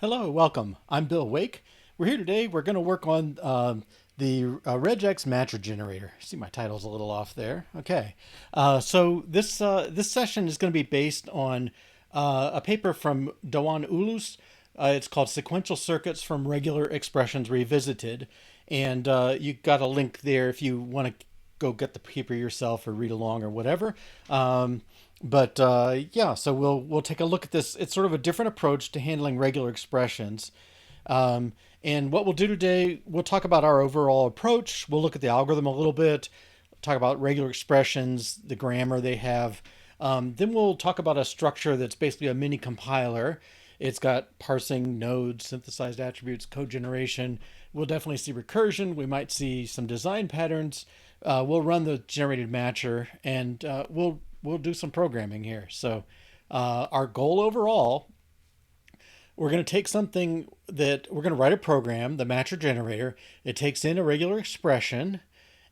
Hello, welcome. I'm Bill Wake. We're here today. We're going to work on the Regex matcher generator. See, my title's a little off there. Okay. So this session is going to be based on a paper from Dewan Ulus. It's called Sequential Circuits from Regular Expressions Revisited. And you got a link there if you want to go get the paper yourself or read along or whatever. Yeah, so we'll take a look at this. It's sort of a different approach to handling regular expressions. And what we'll do today, we'll talk about our overall approach. We'll look at the algorithm a little bit, talk about regular expressions, the grammar they have. Then we'll talk about a structure that's basically a mini compiler. It's got parsing, nodes, synthesized attributes, code generation. We'll definitely see recursion. We might see some design patterns. We'll run the generated matcher, and we'll do some programming here. So our goal overall, we're going to take something that we're going to write a program, the matcher generator. It takes in a regular expression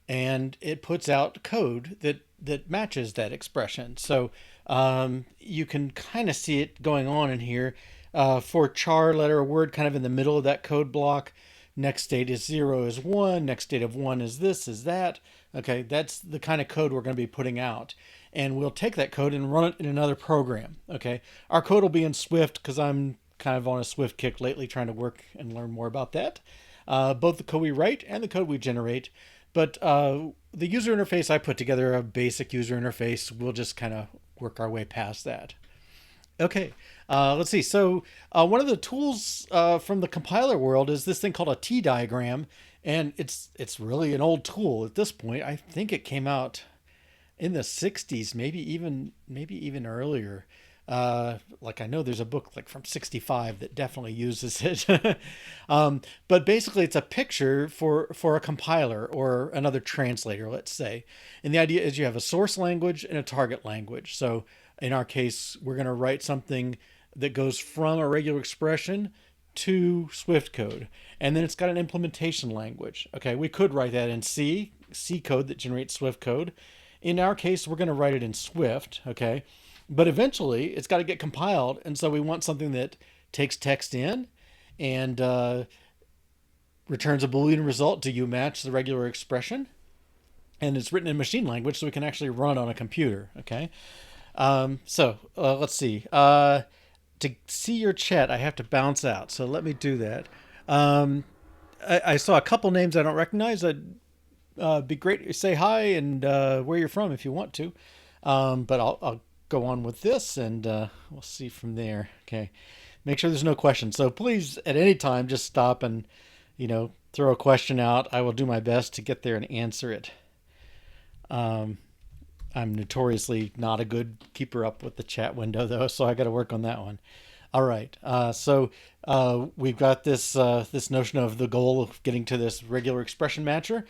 and it puts out code that matches that expression. So you can kind of see it going on in here. For char, letter, or word, kind of in the middle of that code block. Next state is 0 is 1. Next state of 1 is this, is that. Okay, that's the kind of code we're going to be putting out. And we'll take that code and run it in another program. Okay, our code will be in Swift because I'm kind of on a Swift kick lately trying to work and learn more about that. Both the code we write and the code we generate. But the user interface, I put together a basic user interface. We'll just kind of work our way past that. Okay, let's see. So one of the tools from the compiler world is this thing called a T diagram, and it's really an old tool at this point. I think it came out in the 60s, maybe even earlier. Like I know there's a book like from 65 that definitely uses it. But basically it's a picture for a compiler or another translator, let's say. And the idea is you have a source language and a target language. So in our case, we're going to write something that goes from a regular expression to Swift code. And then it's got an implementation language. Okay, we could write that in C code that generates Swift code. In our case, we're going to write it in Swift, okay? But eventually, it's got to get compiled, and so we want something that takes text in and returns a Boolean result. Do you match the regular expression? And it's written in machine language, so we can actually run it on a computer, okay? Let's see. To see your chat, I have to bounce out, so let me do that. I saw a couple names I don't recognize. I'd be great to say hi and where you're from if you want to. But I'll go on with this and we'll see from there. Okay. Make sure there's no questions. So please, at any time, just stop and, throw a question out. I will do my best to get there and answer it. I'm notoriously not a good keeper up with the chat window, though, so I got to work on that one. All right. We've got this notion of the goal of getting to this regular expression matcher.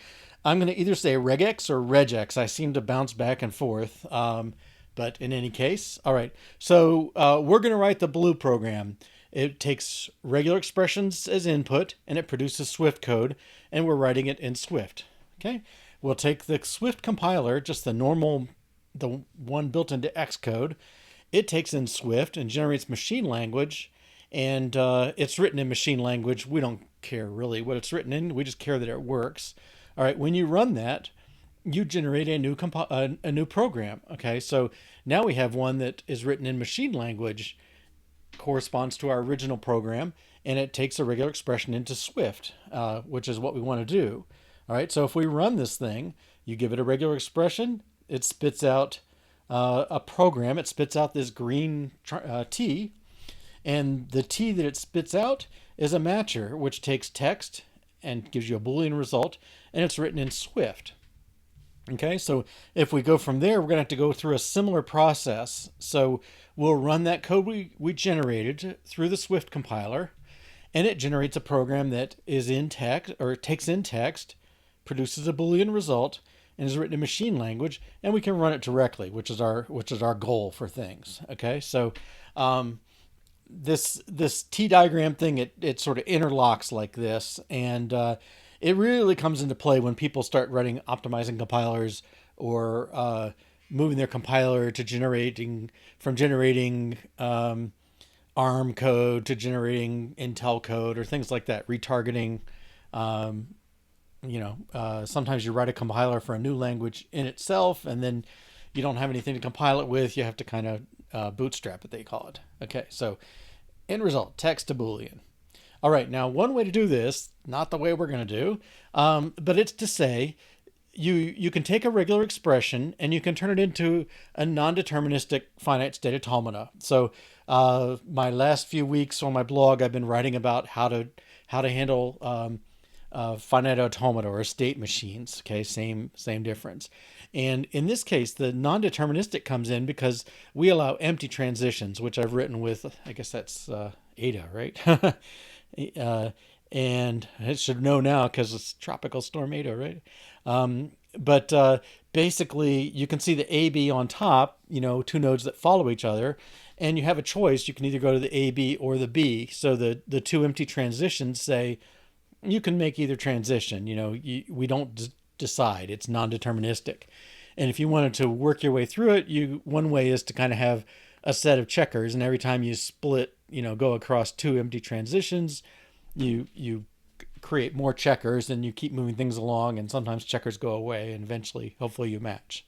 I'm going to either say regex or regex. I seem to bounce back and forth. But in any case, all right. So we're going to write the blue program. It takes regular expressions as input, and it produces Swift code, and we're writing it in Swift. Okay. We'll take the Swift compiler, just the one built into Xcode. It takes in Swift and generates machine language, and it's written in machine language. We don't care really what it's written in. We just care that it works. All right. When you run that, you generate a new program. Okay, so now we have one that is written in machine language, corresponds to our original program, and it takes a regular expression into Swift, which is what we want to do. All right, so if we run this thing, you give it a regular expression, it spits out a program. It spits out this green T, and the T that it spits out is a matcher, which takes text and gives you a Boolean result, and it's written in Swift. Okay, so if we go from there, we're going to have to go through a similar process. So we'll run that code we generated through the Swift compiler, and it generates a program that is in text, or it takes in text, produces a Boolean result, and is written in machine language, and we can run it directly, which is our goal for things. Okay, so this T diagram thing, it sort of interlocks like this, and it really comes into play when people start writing optimizing compilers or moving their compiler to generating ARM code to generating Intel code or things like that, retargeting. Um, Sometimes you write a compiler for a new language in itself, and then you don't have anything to compile it with. You have to kind of bootstrap it, they call it. Okay, so end result, text to Boolean. All right, now one way to do this, not the way we're going to do, but it's to say you can take a regular expression and you can turn it into a non-deterministic finite state automata. So my last few weeks on my blog, I've been writing about how to handle finite automata or state machines. Okay, same difference. And in this case, the non-deterministic comes in because we allow empty transitions, which I've written with, I guess that's Ada, right? And I should know now because it's Tropical Storm Ada, right? But basically, you can see the A, B on top, two nodes that follow each other, and you have a choice. You can either go to the A, B, or the B. So the two empty transitions say you can make either transition. We don't decide. It's non-deterministic. And if you wanted to work your way through it, one way is to kind of have a set of checkers, and every time you split, go across two empty transitions, you create more checkers, and you keep moving things along, and sometimes checkers go away, and eventually, hopefully, you match.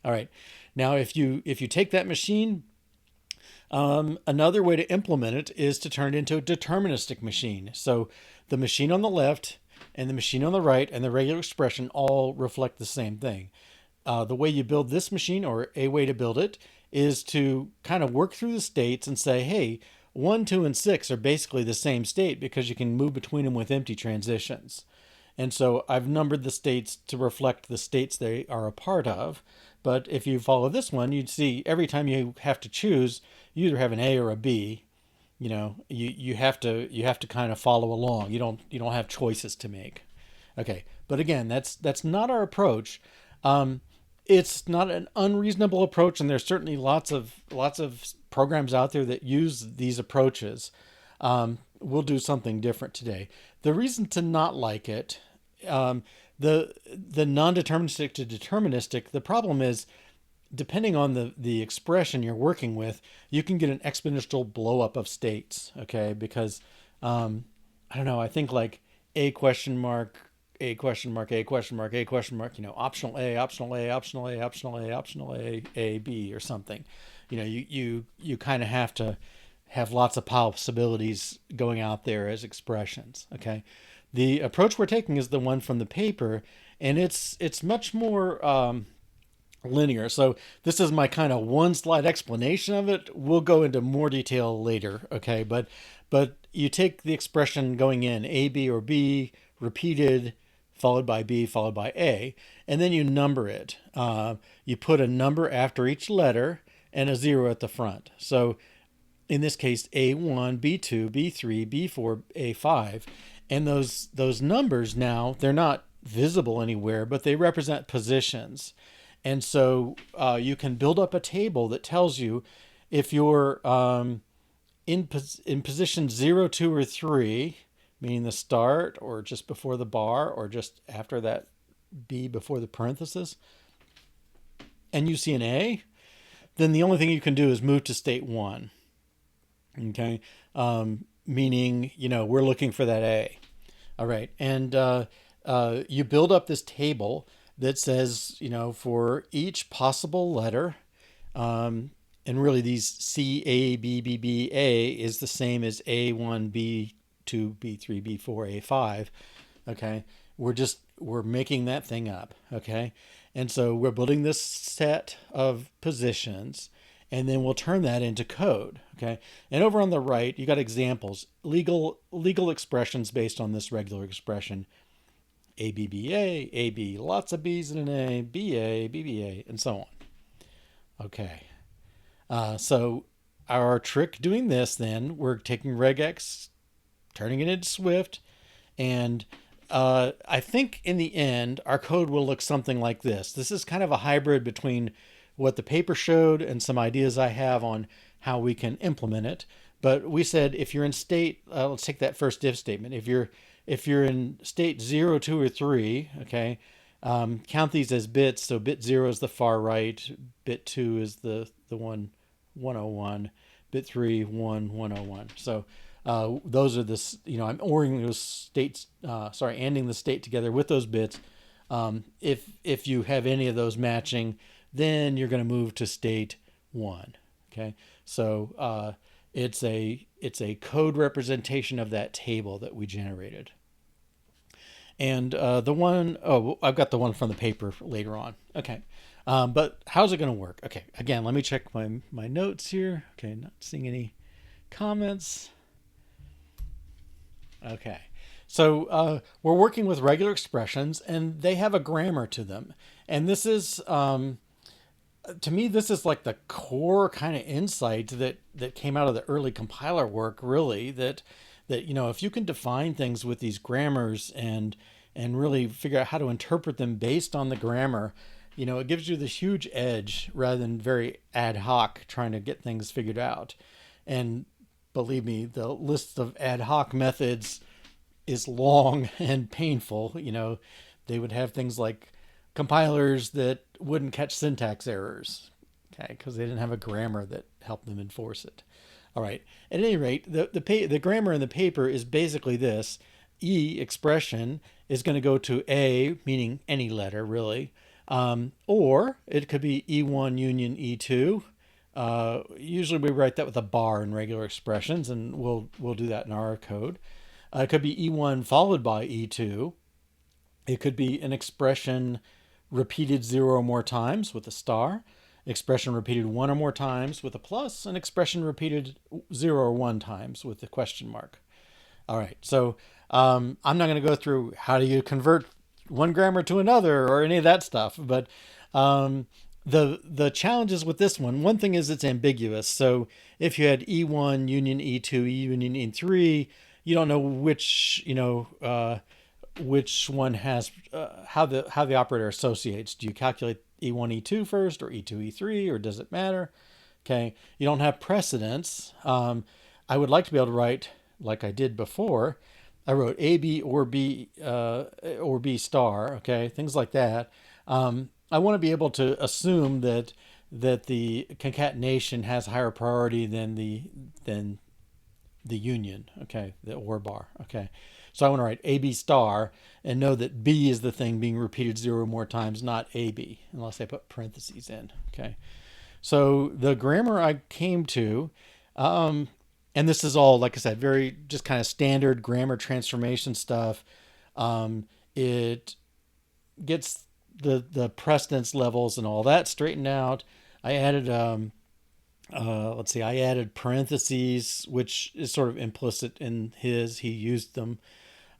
All right. Now, if you take that machine, another way to implement it is to turn it into a deterministic machine. So the machine on the left and the machine on the right and the regular expression all reflect the same thing. The way you build this machine, or a way to build it, is to kind of work through the states and say, hey, 1, 2, and 6 are basically the same state because you can move between them with empty transitions. And so I've numbered the states to reflect the states they are a part of. But if you follow this one, you'd see every time you have to choose, you either have an A or a B. You have to kind of follow along. You don't have choices to make. Okay, but again, that's not our approach. It's not an unreasonable approach, and there's certainly lots of programs out there that use these approaches. We'll do something different today. The reason to not like it, the non-deterministic to deterministic, the problem is, depending on the expression you're working with, you can get an exponential blow up of states. Okay, because I don't know. I think like a question mark, a question mark, a question mark, a question mark. Optional A, optional A, optional A, optional A, optional A, B, or something. You kind of have to have lots of possibilities going out there as expressions. Okay, the approach we're taking is the one from the paper, and it's much more linear. So this is my kind of one slide explanation of it. We'll go into more detail later. Okay, but you take the expression going in A, B, or B repeated, followed by B, followed by A, and then you number it. You put a number after each letter and a 0 at the front. So in this case, A1, B2, B3, B4, A5, and those numbers now, they're not visible anywhere, but they represent positions. And so you can build up a table that tells you if you're in position 0, 2, or 3, meaning the start or just before the bar or just after that B before the parenthesis, and you see an A, then the only thing you can do is move to state 1. Okay, meaning we're looking for that A. All right, and you build up this table that says for each possible letter, and really these C, A, B, B, B, A is the same as A1, B2, B3, B4, A5. Okay, we're making that thing up. Okay, and so we're building this set of positions, and then we'll turn that into code. Okay, and over on the right, you got examples, legal expressions based on this regular expression. A, B, B, A, A, B, lots of B's in an A, B, A, B, B, A, and so on. Okay, so our trick doing this, then, we're taking regex, turning it into Swift, and I think in the end, our code will look something like this. This is kind of a hybrid between what the paper showed and some ideas I have on how we can implement it. But we said if you're in state, let's take that first if statement. If you're in state 0, 2, or 3, okay, count these as bits. So bit 0 is the far right, bit 2 is the one 101, bit 3, 1, 101. So those are the, I'm ORing those states, ANDing the state together with those bits. If you have any of those matching, then you're going to move to state 1. Okay, so it's a code representation of that table that we generated. And I've got the one from the paper later on. Okay, but how's it going to work? Okay, again, let me check my notes here. Okay, not seeing any comments. Okay, so we're working with regular expressions, and they have a grammar to them. And this is, to me, this is like the core kind of insight that came out of the early compiler work, really, that if you can define things with these grammars and really figure out how to interpret them based on the grammar, it gives you this huge edge rather than very ad hoc trying to get things figured out. And believe me, the list of ad hoc methods is long and painful. They would have things like compilers that wouldn't catch syntax errors, okay, because they didn't have a grammar that helped them enforce it. All right. At any rate, the grammar in the paper is basically this: E expression is going to go to A, meaning any letter really, or it could be E1 union E2. Usually we write that with a bar in regular expressions, and we'll do that in our code. It could be E1 followed by E2. It could be an expression repeated 0 or more times with a star, expression repeated 1 or more times with a plus, and expression repeated 0 or 1 times with a question mark. All right, so I'm not going to go through how do you convert one grammar to another or any of that stuff, but the challenges with this one thing is it's ambiguous. So if you had E1 union E2, E union E3, you don't know which one has how the operator associates. Do you calculate E1 E2 first, or E2 E3, or does it matter? Okay, you don't have precedence. I would like to be able to write like I did before. I wrote A B or B star. Okay, things like that. I want to be able to assume that the concatenation has higher priority than the union. Okay, the OR bar. Okay. So I want to write AB star and know that B is the thing being repeated 0 or more times, not AB, unless I put parentheses in. Okay. So the grammar I came to, and this is all, like I said, very just kind of standard grammar transformation stuff. It gets the precedence levels and all that straightened out. I added, I added parentheses, which is sort of implicit in his. He used them.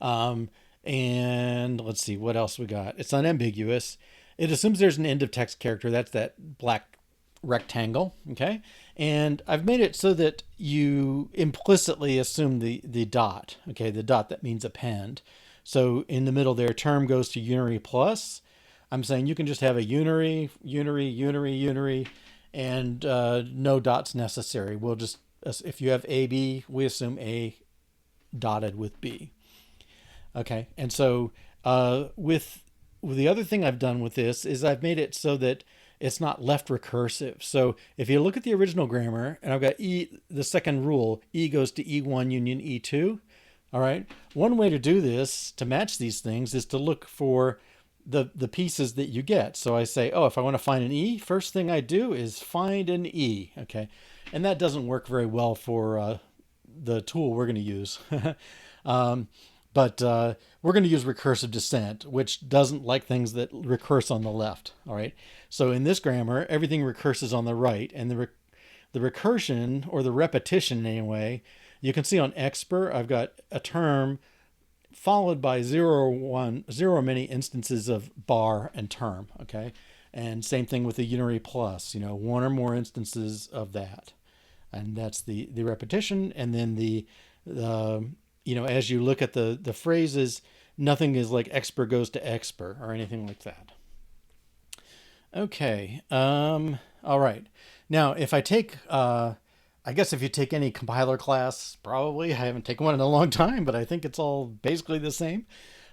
And let's see what else we got. It's unambiguous. It assumes there's an end of text character. That's that black rectangle. Okay. And I've made it so that you implicitly assume the dot. Okay. The dot, that means append. So in the middle there, term goes to unary plus. I'm saying you can just have a unary, and no dots necessary. We'll just, if you have AB, we assume A dotted with B. Okay, and so with the other thing I've done with this is I've made it so that it's not left recursive. So if you look at the original grammar, and I've got E, the second rule, E goes to E1 union E2. All right, one way to do this, to match these things, is to look for the pieces that you get. So I say, if I want to find an E, first thing I do is find an E. Okay, and that doesn't work very well for the tool we're going to use. But we're going to use recursive descent, which doesn't like things that recurse on the left. All right. So in this grammar, everything recurses on the right, and the recursion, or the repetition anyway, you can see on expr, I've got a term followed by 0 or many instances of bar and term. Okay. And same thing with the unary plus, one or more instances of that. And that's the repetition. And then as you look at the phrases, nothing is like expr goes to expr or anything like that. Okay. All right. Now, if I take, I guess if you take any compiler class, probably, I haven't taken one in a long time, but I think it's all basically the same.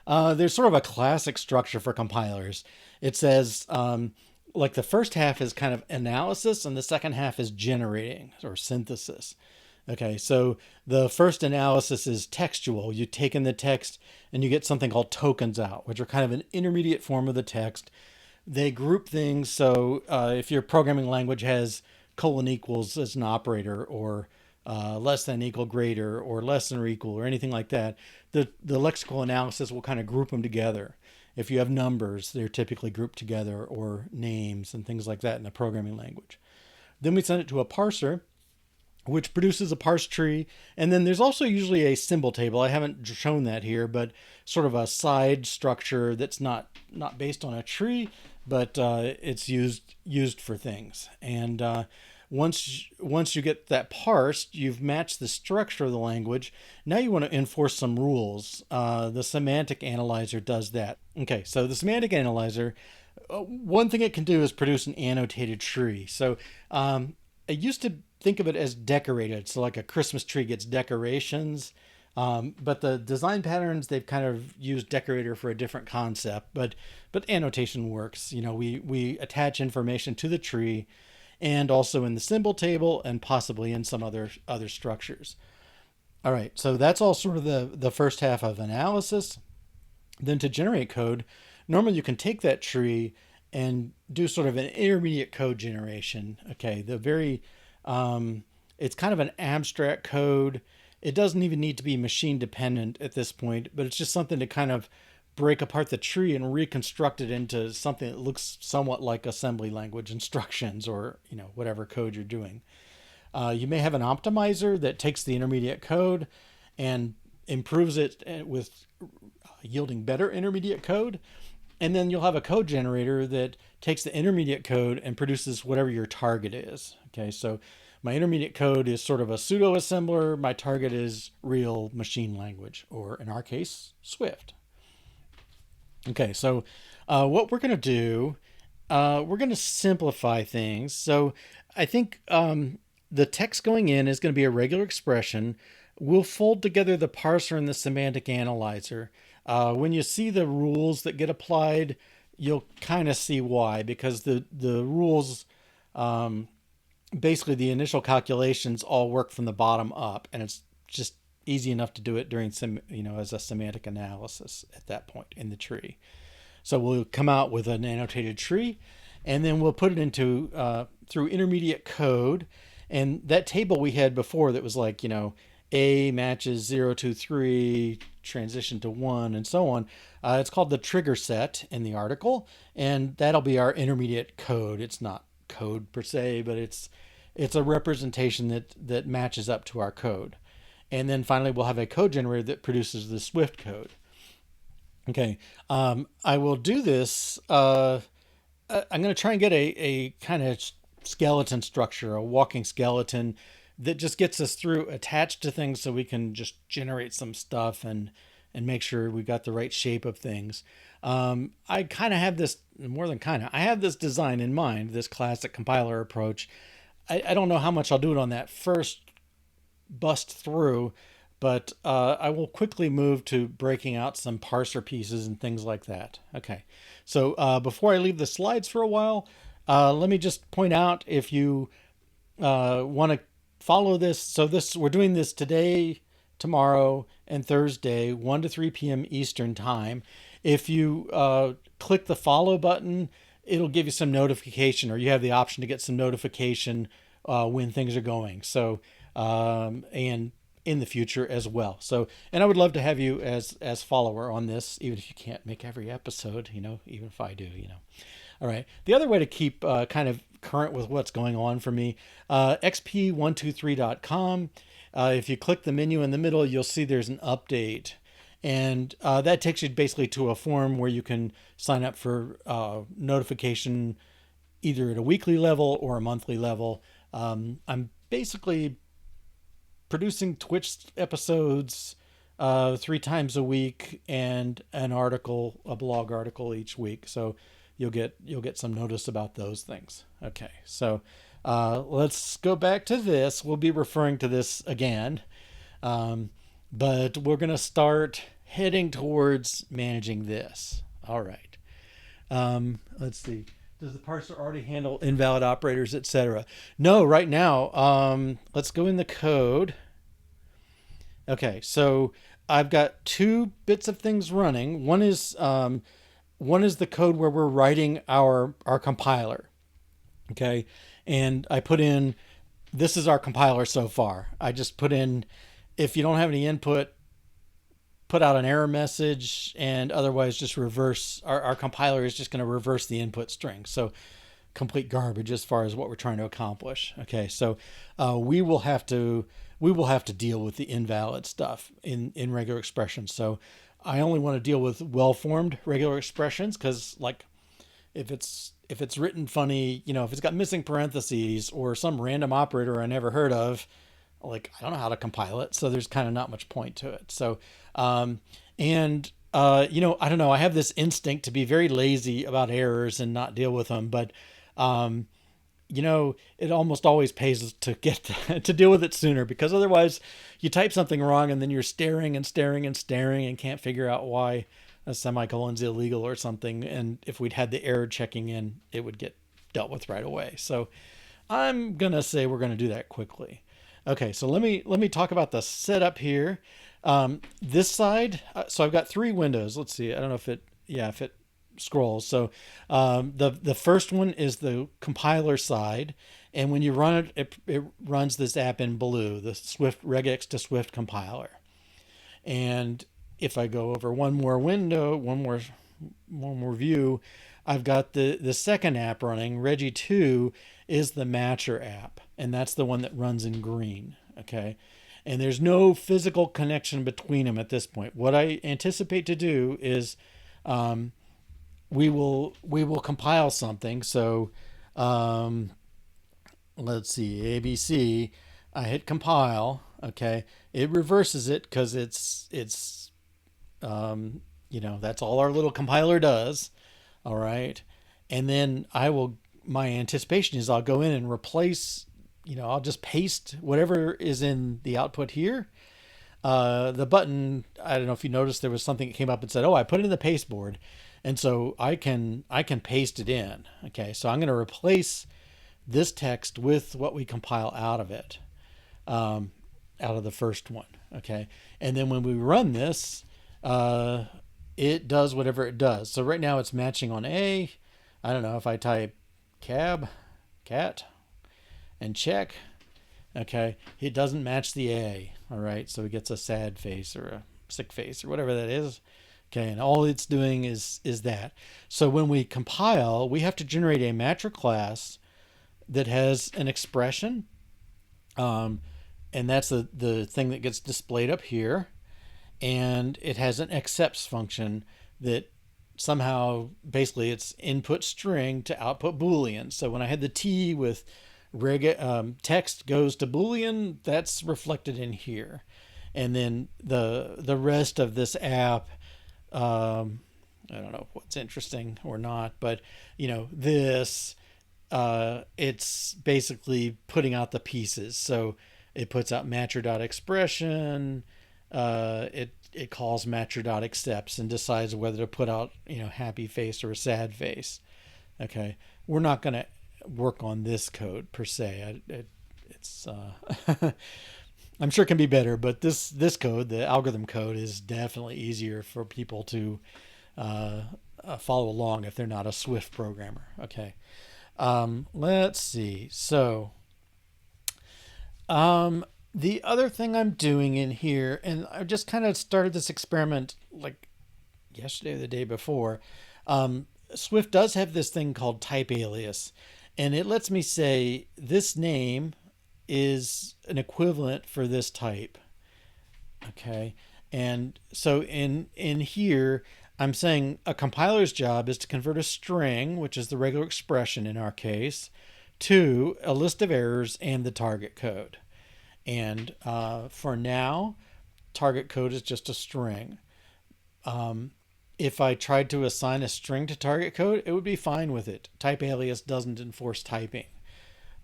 There's sort of a classic structure for compilers. It says, like the first half is kind of analysis and the second half is generating or synthesis. Okay, so the first analysis is textual. You take in the text and you get something called tokens out, which are kind of an intermediate form of the text. They group things. So if your programming language has colon equals as an operator, or less than equal greater, or less than or equal, or anything like that, the lexical analysis will kind of group them together. If you have numbers, they're typically grouped together, or names and things like that in the programming language. Then we send it to a parser, which produces a parse tree. And then there's also usually a symbol table. I haven't shown that here, but sort of a side structure that's not based on a tree, but it's used for things. And once you get that parsed, you've matched the structure of the language. Now you want to enforce some rules. The Semantic Analyzer does that. Okay, so the Semantic Analyzer, one thing it can do is produce an annotated tree. So I used to think of it as decorated. So like a Christmas tree gets decorations. But the design patterns, they've kind of used decorator for a different concept, but annotation works. You know, we attach information to the tree and also in the symbol table and possibly in some other structures. All right, so that's all sort of the first half of analysis. Then to generate code, normally you can take that tree and do sort of an intermediate code generation. Okay, it's kind of an abstract code. It doesn't even need to be machine dependent at this point, but it's just something to kind of break apart the tree and reconstruct it into something that looks somewhat like assembly language instructions, or whatever code you're doing. You may have an optimizer that takes the intermediate code and improves it with yielding better intermediate code. And then you'll have a code generator that takes the intermediate code and produces whatever your target is. Okay, so my intermediate code is sort of a pseudo assembler. My target is real machine language, or in our case, Swift. Okay, so what we're going to do, we're going to simplify things. So I think the text going in is going to be a regular expression. We'll fold together the parser and the semantic analyzer. When you see the rules that get applied, you'll kind of see why, because the rules, basically the initial calculations all work from the bottom up, and it's just easy enough to do it during as a semantic analysis at that point in the tree. So we'll come out with an annotated tree, and then we'll put it into through intermediate code. And that table we had before that was like, A matches 0 to 3, transition to 1, and so on. It's called the trigger set in the article, and that'll be our intermediate code. It's not code per se, but it's a representation that matches up to our code. And then finally, we'll have a code generator that produces the Swift code. Okay, I will do this. I'm going to try and get a kind of skeleton structure, a walking skeleton that just gets us through attached to things, so we can just generate some stuff and make sure we got the right shape of things. I kind of have this, more than kind of, I have this design in mind, this classic compiler approach. I don't know how much I'll do it on that first bust through, but I will quickly move to breaking out some parser pieces and things like that. Okay, so before I leave the slides for a while, let me just point out, if you want to follow this, so we're doing this today, tomorrow, and Thursday, 1 to 3 p.m. Eastern time. If you click the follow button, it'll give you some notification, or you have the option to get some notification when things are going. So, and in the future as well. So, and I would love to have you as follower on this, even if you can't make every episode, even if I do, All right. The other way to keep kind of current with what's going on for me, xp123.com. If you click the menu in the middle, you'll see there's an update. And that takes you basically to a form where you can sign up for notification either at a weekly level or a monthly level. I'm basically producing Twitch episodes 3 times a week, and a blog article each week. So you'll get some notice about those things. Okay, so let's go back to this. We'll be referring to this again, but we're going to start heading towards managing this. All right. Let's see. Does the parser already handle invalid operators, etc.? No, right now. Let's go in the code. Okay, so I've got two bits of things running. One is the code where we're writing our compiler. Okay, and I put in, this is our compiler so far. I just put in, if you don't have any input, put out an error message, and otherwise just reverse, our compiler is just going to reverse the input string. So complete garbage as far as what we're trying to accomplish. Okay, so we will have to deal with the invalid stuff in regular expressions. So I only want to deal with well-formed regular expressions, because like if it's written funny, if it's got missing parentheses or some random operator I never heard of, like I don't know how to compile it, so there's kind of not much point to it. So I don't know, I have this instinct to be very lazy about errors and not deal with them, but it almost always pays to get to deal with it sooner, because otherwise you type something wrong and then you're staring and staring and staring and can't figure out why a semicolon's illegal or something. And if we'd had the error checking in, it would get dealt with right away. So I'm going to say we're going to do that quickly. Okay, so let me talk about the setup here. This side, so I've got three windows. Let's see. I don't know if it scrolls. So the first one is the compiler side, and when you run it runs this app in blue, the Swift Regex to Swift compiler. And if I go over one more window, one more view, I've got the second app running. Regi2 is the matcher app, and that's the one that runs in green. Okay, and there's no physical connection between them at this point. What I anticipate to do is we will compile something. So let's see, ABC. I hit compile. Okay, it reverses it because it's that's all our little compiler does. All right, and then my anticipation is I'll go in and replace. I'll just paste whatever is in the output here. The button, I don't know if you noticed, there was something that came up and said, "Oh, I put it in the pasteboard," and so I can paste it in. Okay, so I'm going to replace this text with what we compile out of it, out of the first one. Okay, and then when we run this, it does whatever it does. So right now it's matching on A. I don't know if I type cat, and check. Okay, it doesn't match the A. All right, so it gets a sad face or a sick face or whatever that is. Okay, and all it's doing is that. So when we compile, we have to generate a matcher class that has an expression, and that's the thing that gets displayed up here, and it has an accepts function that somehow basically it's input string to output Boolean. So when I had the T with text goes to Boolean, that's reflected in here. And then the rest of this app, I don't know what's interesting or not, but this it's basically putting out the pieces. So it puts out matcher.expression, it calls matcher.accepts and decides whether to put out happy face or a sad face. Okay, we're not going to work on this code per se. It's I'm sure it can be better, but this code, the algorithm code, is definitely easier for people to follow along if they're not a Swift programmer. Okay, let's see. So the other thing I'm doing in here, and I just kind of started this experiment like yesterday or the day before. Swift does have this thing called type alias, and it lets me say this name is an equivalent for this type. Okay, and so in here I'm saying a compiler's job is to convert a string, which is the regular expression in our case, to a list of errors and the target code. And for now, target code is just a string. If I tried to assign a string to target code, it would be fine with it. Type alias doesn't enforce typing.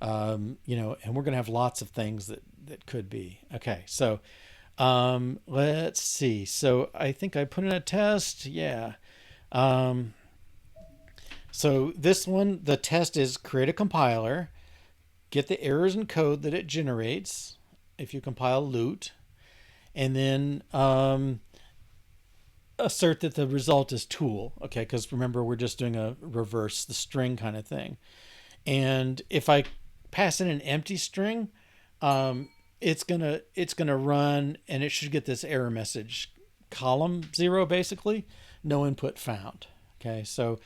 And we're going to have lots of things that could be. Okay, so let's see. So I think I put in a test. Yeah. So this one, the test is create a compiler, get the errors in code that it generates if you compile loot, and then assert that the result is tool. Okay, because remember we're just doing a reverse the string kind of thing. And if I pass in an empty string, it's gonna run and it should get this error message, column 0 basically, no input found. Okay, so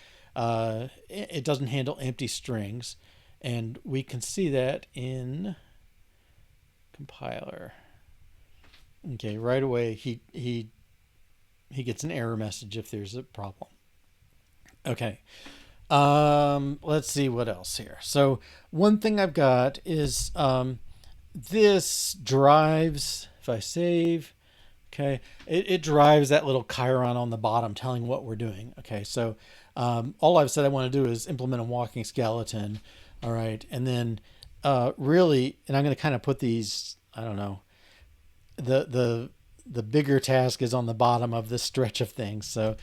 it doesn't handle empty strings, and we can see that in compiler. Okay, right away he gets an error message if there's a problem. Okay. Let's see what else here. So one thing I've got is this drives, if I save, okay, it drives that little chyron on the bottom telling what we're doing. Okay, so all I've said I want to do is implement a walking skeleton. All right, and then really, and I'm going to kind of put these, I don't know, the bigger task is on the bottom of this stretch of things. So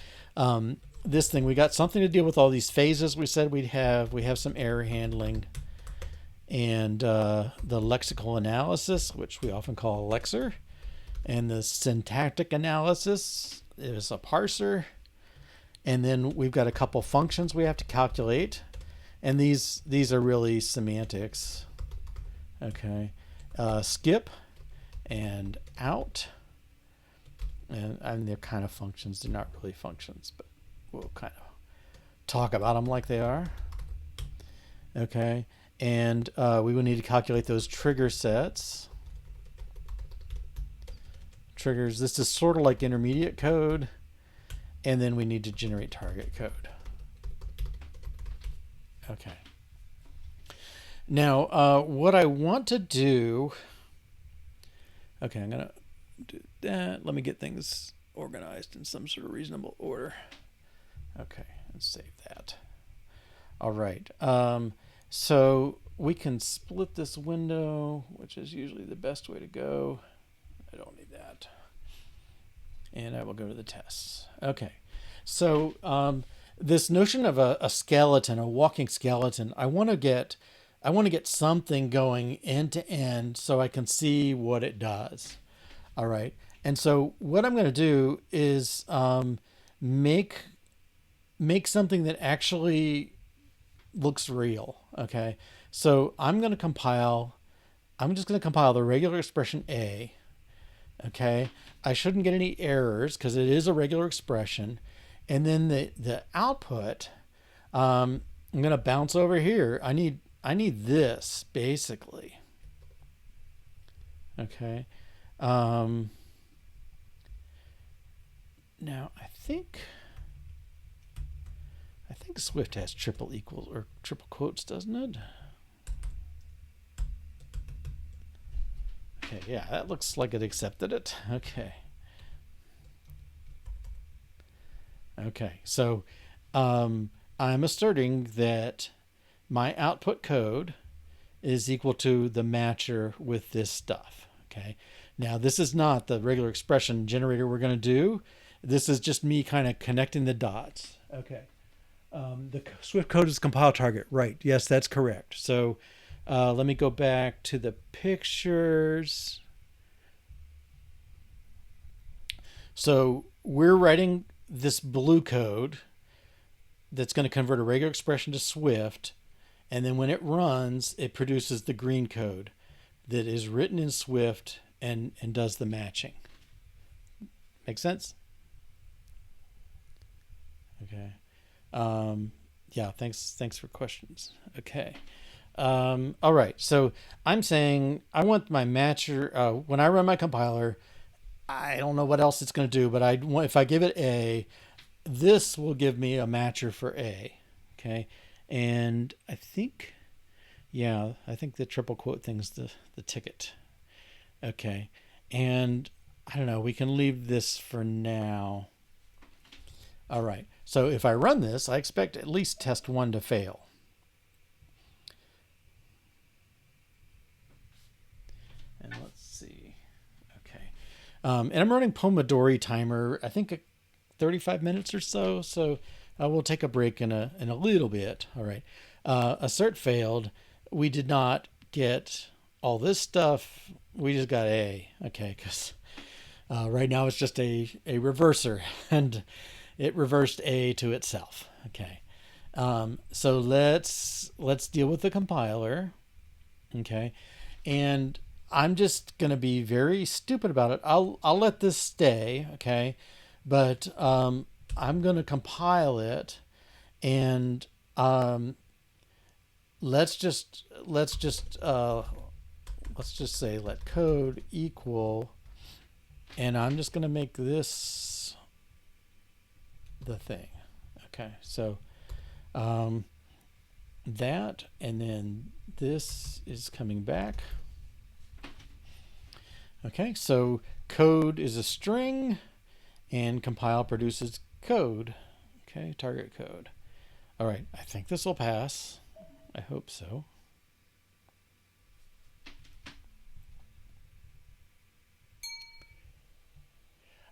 this thing, we got something to deal with all these phases we said we'd have. We have some error handling and the lexical analysis, which we often call a lexer, and the syntactic analysis is a parser. And then we've got a couple functions we have to calculate, and these are really semantics. Okay, skip and out, and they're kind of functions. They're not really functions, but we'll kind of talk about them like they are. Okay, and we will need to calculate those trigger sets. Triggers, this is sort of like intermediate code, and then we need to generate target code. Okay. Now, what I want to do, okay, I'm going to do that. Let me get things organized in some sort of reasonable order. Okay, let's save that. All right. So we can split this window, which is usually the best way to go. I don't need that. And I will go to the tests. Okay. So this notion of a skeleton, a walking skeleton, I want to get something going end to end so I can see what it does. All right. And so what I'm going to do is make something that actually looks real. Okay. So I'm just going to compile the regular expression A. Okay. I shouldn't get any errors because it is a regular expression. And then the output, I'm going to bounce over here. I need this basically. Okay. Now I think Swift has triple equals or triple quotes, doesn't it? Okay, yeah, that looks like it accepted it. Okay. Okay, so I'm asserting that my output code is equal to the matcher with this stuff. Okay, now this is not the regular expression generator we're going to do. This is just me kind of connecting the dots. Okay, the Swift code is compile target. Right, yes, that's correct. So let me go back to the pictures. So we're writing this blue code that's going to convert a regular expression to Swift, and then when it runs, it produces the green code that is written in Swift and does the matching. Make sense? Okay. Yeah, thanks for questions. Okay. All right, so I'm saying I want my matcher, when I run my compiler, I don't know what else it's going to do, but if I give it A, this will give me a matcher for A. Okay. And I think the triple quote thing's the ticket. Okay. And I don't know, we can leave this for now. All right. So if I run this, I expect at least test 1 to fail. And let's see. Okay. And I'm running Pomodori timer, I think 35 minutes or so. So We'll take a break in a little bit. All right. Assert failed. We did not get all this stuff. We just got A. Okay, because right now it's just a reverser, and it reversed A to itself. Okay. So let's deal with the compiler. Okay. And I'm just going to be very stupid about it. I'll let this stay. Okay. But I'm going to compile it, and let's just say let code equal, and I'm just going to make this the thing. Okay, so that, and then this is coming back. Okay, so code is a string, and compile produces code. Okay, target code. All right, I think this will pass. I hope so.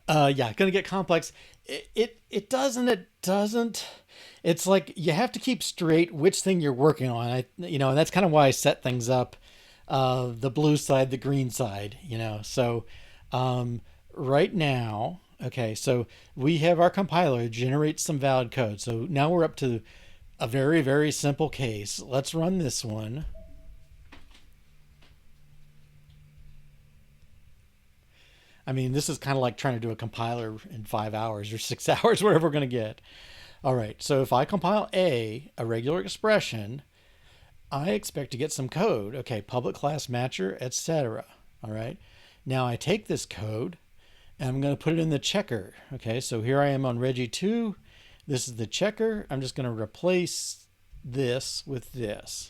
Yeah, gonna get complex. It doesn't. It's like you have to keep straight which thing you're working on. And that's kind of why I set things up, the blue side, the green side. So right now, okay, so we have our compiler generate some valid code. So now we're up to a very, very simple case. Let's run this one. I mean, this is kind of like trying to do a compiler in 5 hours or 6 hours, whatever we're going to get. All right, so if I compile a regular expression, I expect to get some code. Okay, public class matcher, etc. All right, now I take this code and I'm going to put it in the checker. Okay, so here I am on Regi 2. This is the checker. I'm just going to replace this with this.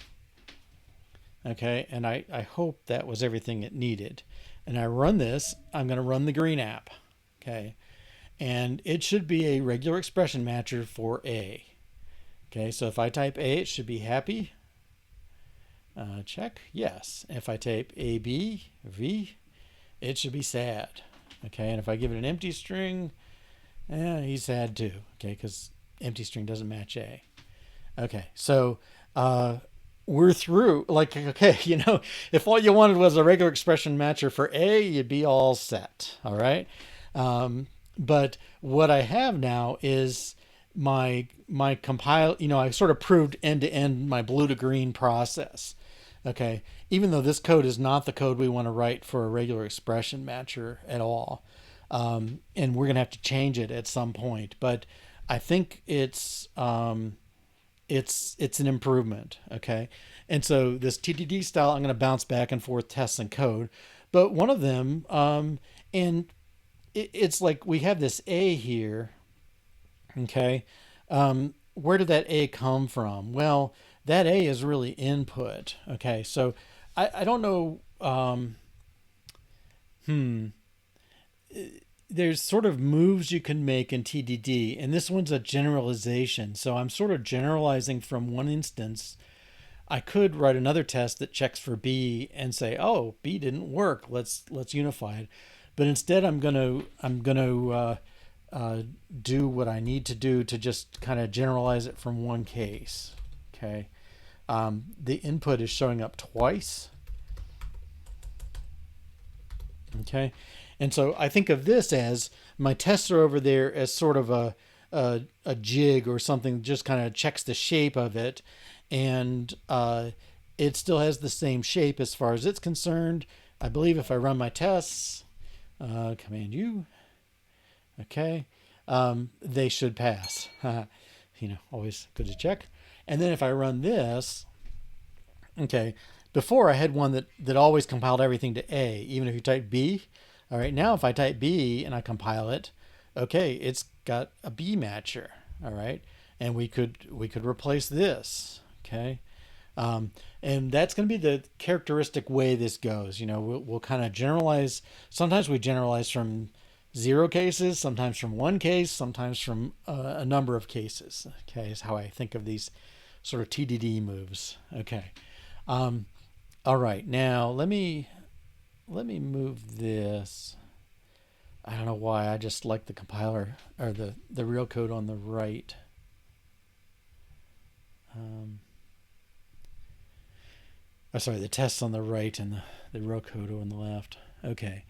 Okay, and I hope that was everything it needed. And I run this, I'm going to run the green app. Okay, and it should be a regular expression matcher for A. Okay, so if I type A, it should be happy. Check, yes. If I type AB, V, it should be sad. Okay, and if I give it an empty string, he's sad too. Okay, because empty string doesn't match A. Okay, so we're through. Like, okay, if all you wanted was a regular expression matcher for A, you'd be all set. All right. But what I have now is my compile. I sort of proved end to end my blue to green process. Okay, even though this code is not the code we want to write for a regular expression matcher at all, and we're gonna have to change it at some point. But I think it's an improvement. Okay, and so this TDD style, I'm going to bounce back and forth tests and code, but one of them, and it's like we have this A here. Okay, where did that A come from? Well, that A is really input. Okay, so I don't know. There's sort of moves you can make in TDD, and this one's a generalization. So I'm sort of generalizing from one instance. I could write another test that checks for B and say, "Oh, B didn't work. Let's unify it." But instead, I'm gonna do what I need to do to just kind of generalize it from one case. Okay, the input is showing up twice. Okay, and so I think of this as my tests are over there as sort of a jig or something that just kind of checks the shape of it, and it still has the same shape as far as it's concerned. I believe if I run my tests, Command U, okay, they should pass. Always good to check. And then if I run this, okay, before I had one that always compiled everything to A, even if you type B. All right, now if I type B and I compile it, okay, it's got a B matcher. All right, and we could replace this. Okay, and that's going to be the characteristic way this goes. We'll kind of generalize. Sometimes we generalize from 0 cases, sometimes from 1 case, sometimes from a number of cases. Okay, is how I think of these sort of TDD moves. Okay. All right, now let me move this. I don't know why, I just like the compiler or the real code on the right. Oh, sorry, the test's on the right and the row code on the left. Okay.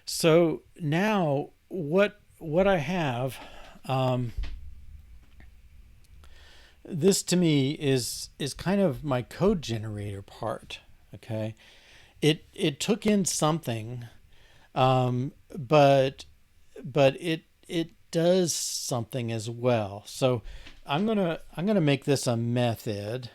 So now what I have, this to me is kind of my code generator part. Okay. It took in something, but it does something as well. So I'm gonna make this a method.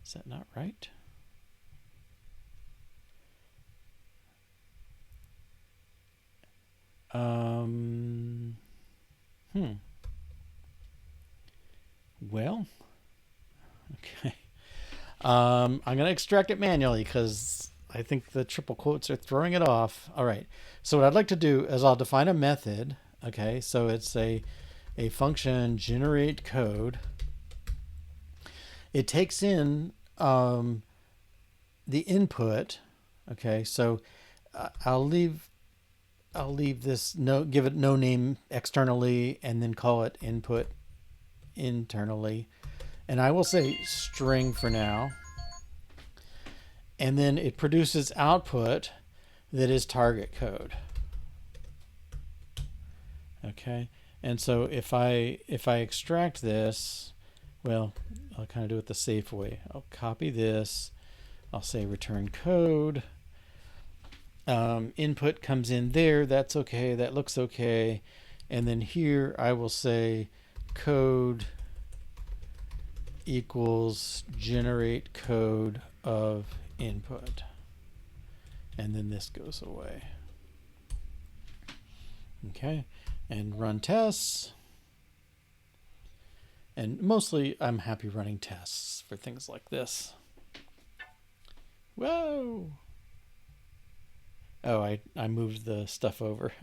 Is that not right? Well, okay. I'm going to extract it manually because I think the triple quotes are throwing it off. All right. So what I'd like to do is I'll define a method. Okay. So it's a function generate code. It takes in the input. Okay. So I'll leave this give it no name externally and then call it input internally. And I will say string for now. And then it produces output that is target code. Okay. And so if I extract this, well, I'll kind of do it the safe way. I'll copy this. I'll say return code. Input comes in there. That's okay. That looks okay. And then here I will say code equals generate code of input. And then this goes away. Okay. And run tests. And mostly I'm happy running tests for things like this. Whoa. Oh, I moved the stuff over.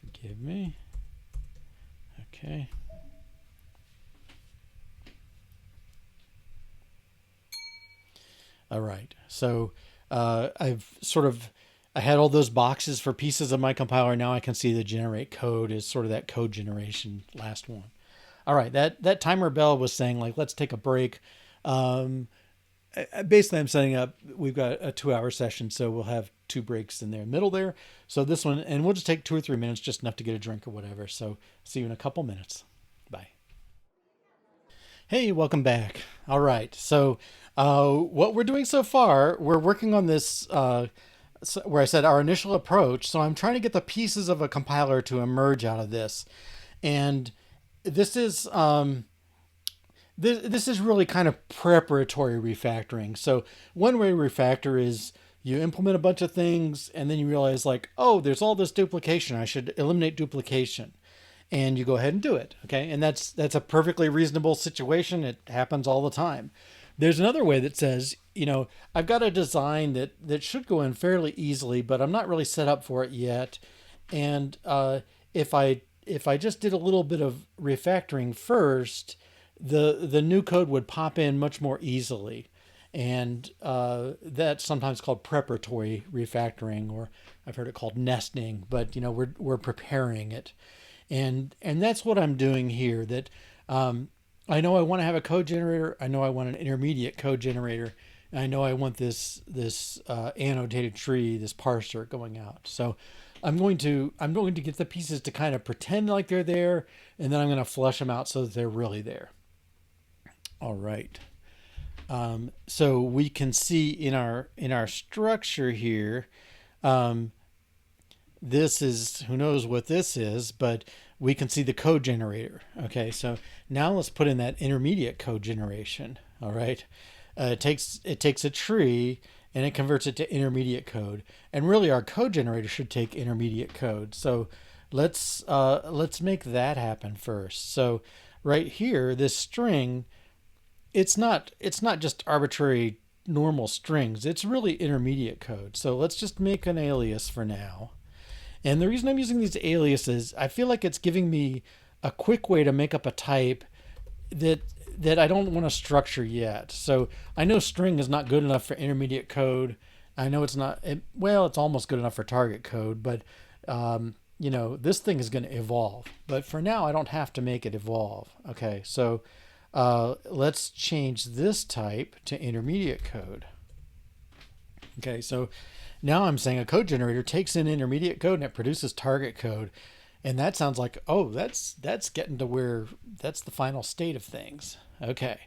Forgive me. Okay. All right. So I had all those boxes for pieces of my compiler. Now I can see the generate code is sort of that code generation last one. All right. That timer bell was saying like, let's take a break. Basically I'm setting up, we've got a 2-hour session, so we'll have 2 breaks in the middle there. So this one, and we'll just take 2 or 3 minutes, just enough to get a drink or whatever. So see you in a couple minutes. Bye. Hey, welcome back. All right. So what we're doing so far, we're working on this, where I said our initial approach. So I'm trying to get the pieces of a compiler to emerge out of this. And this is, this is really kind of preparatory refactoring. So one way to refactor is you implement a bunch of things and then you realize like, oh, there's all this duplication. I should eliminate duplication. And you go ahead and do it. Okay. And that's a perfectly reasonable situation. It happens all the time. There's another way that says, I've got a design that should go in fairly easily, but I'm not really set up for it yet. And if I just did a little bit of refactoring first, the new code would pop in much more easily. And that's sometimes called preparatory refactoring, or I've heard it called nesting, but we're preparing it. And that's what I'm doing here. That I know I want to have a code generator. I know I want an intermediate code generator. And I know I want this annotated tree, this parser going out. So I'm going to get the pieces to kind of pretend like they're there, and then I'm going to flesh them out so that they're really there. All right. So we can see in our structure here, this is, who knows what this is, but we can see the code generator. Okay, so now let's put in that intermediate code generation. All right, it takes a tree and it converts it to intermediate code. And really, our code generator should take intermediate code. So let's make that happen first. So right here, this string, it's not just arbitrary normal strings. It's really intermediate code. So let's just make an alias for now. And the reason I'm using these aliases, I feel like it's giving me a quick way to make up a type that I don't want to structure yet. So I know string is not good enough for intermediate code, I know it's not, well, it's almost good enough for target code, but, this thing is going to evolve. But for now, I don't have to make it evolve. Okay, so let's change this type to intermediate code. Okay, so now I'm saying a code generator takes in intermediate code and it produces target code. And that sounds like, oh, that's getting to where that's the final state of things. Okay.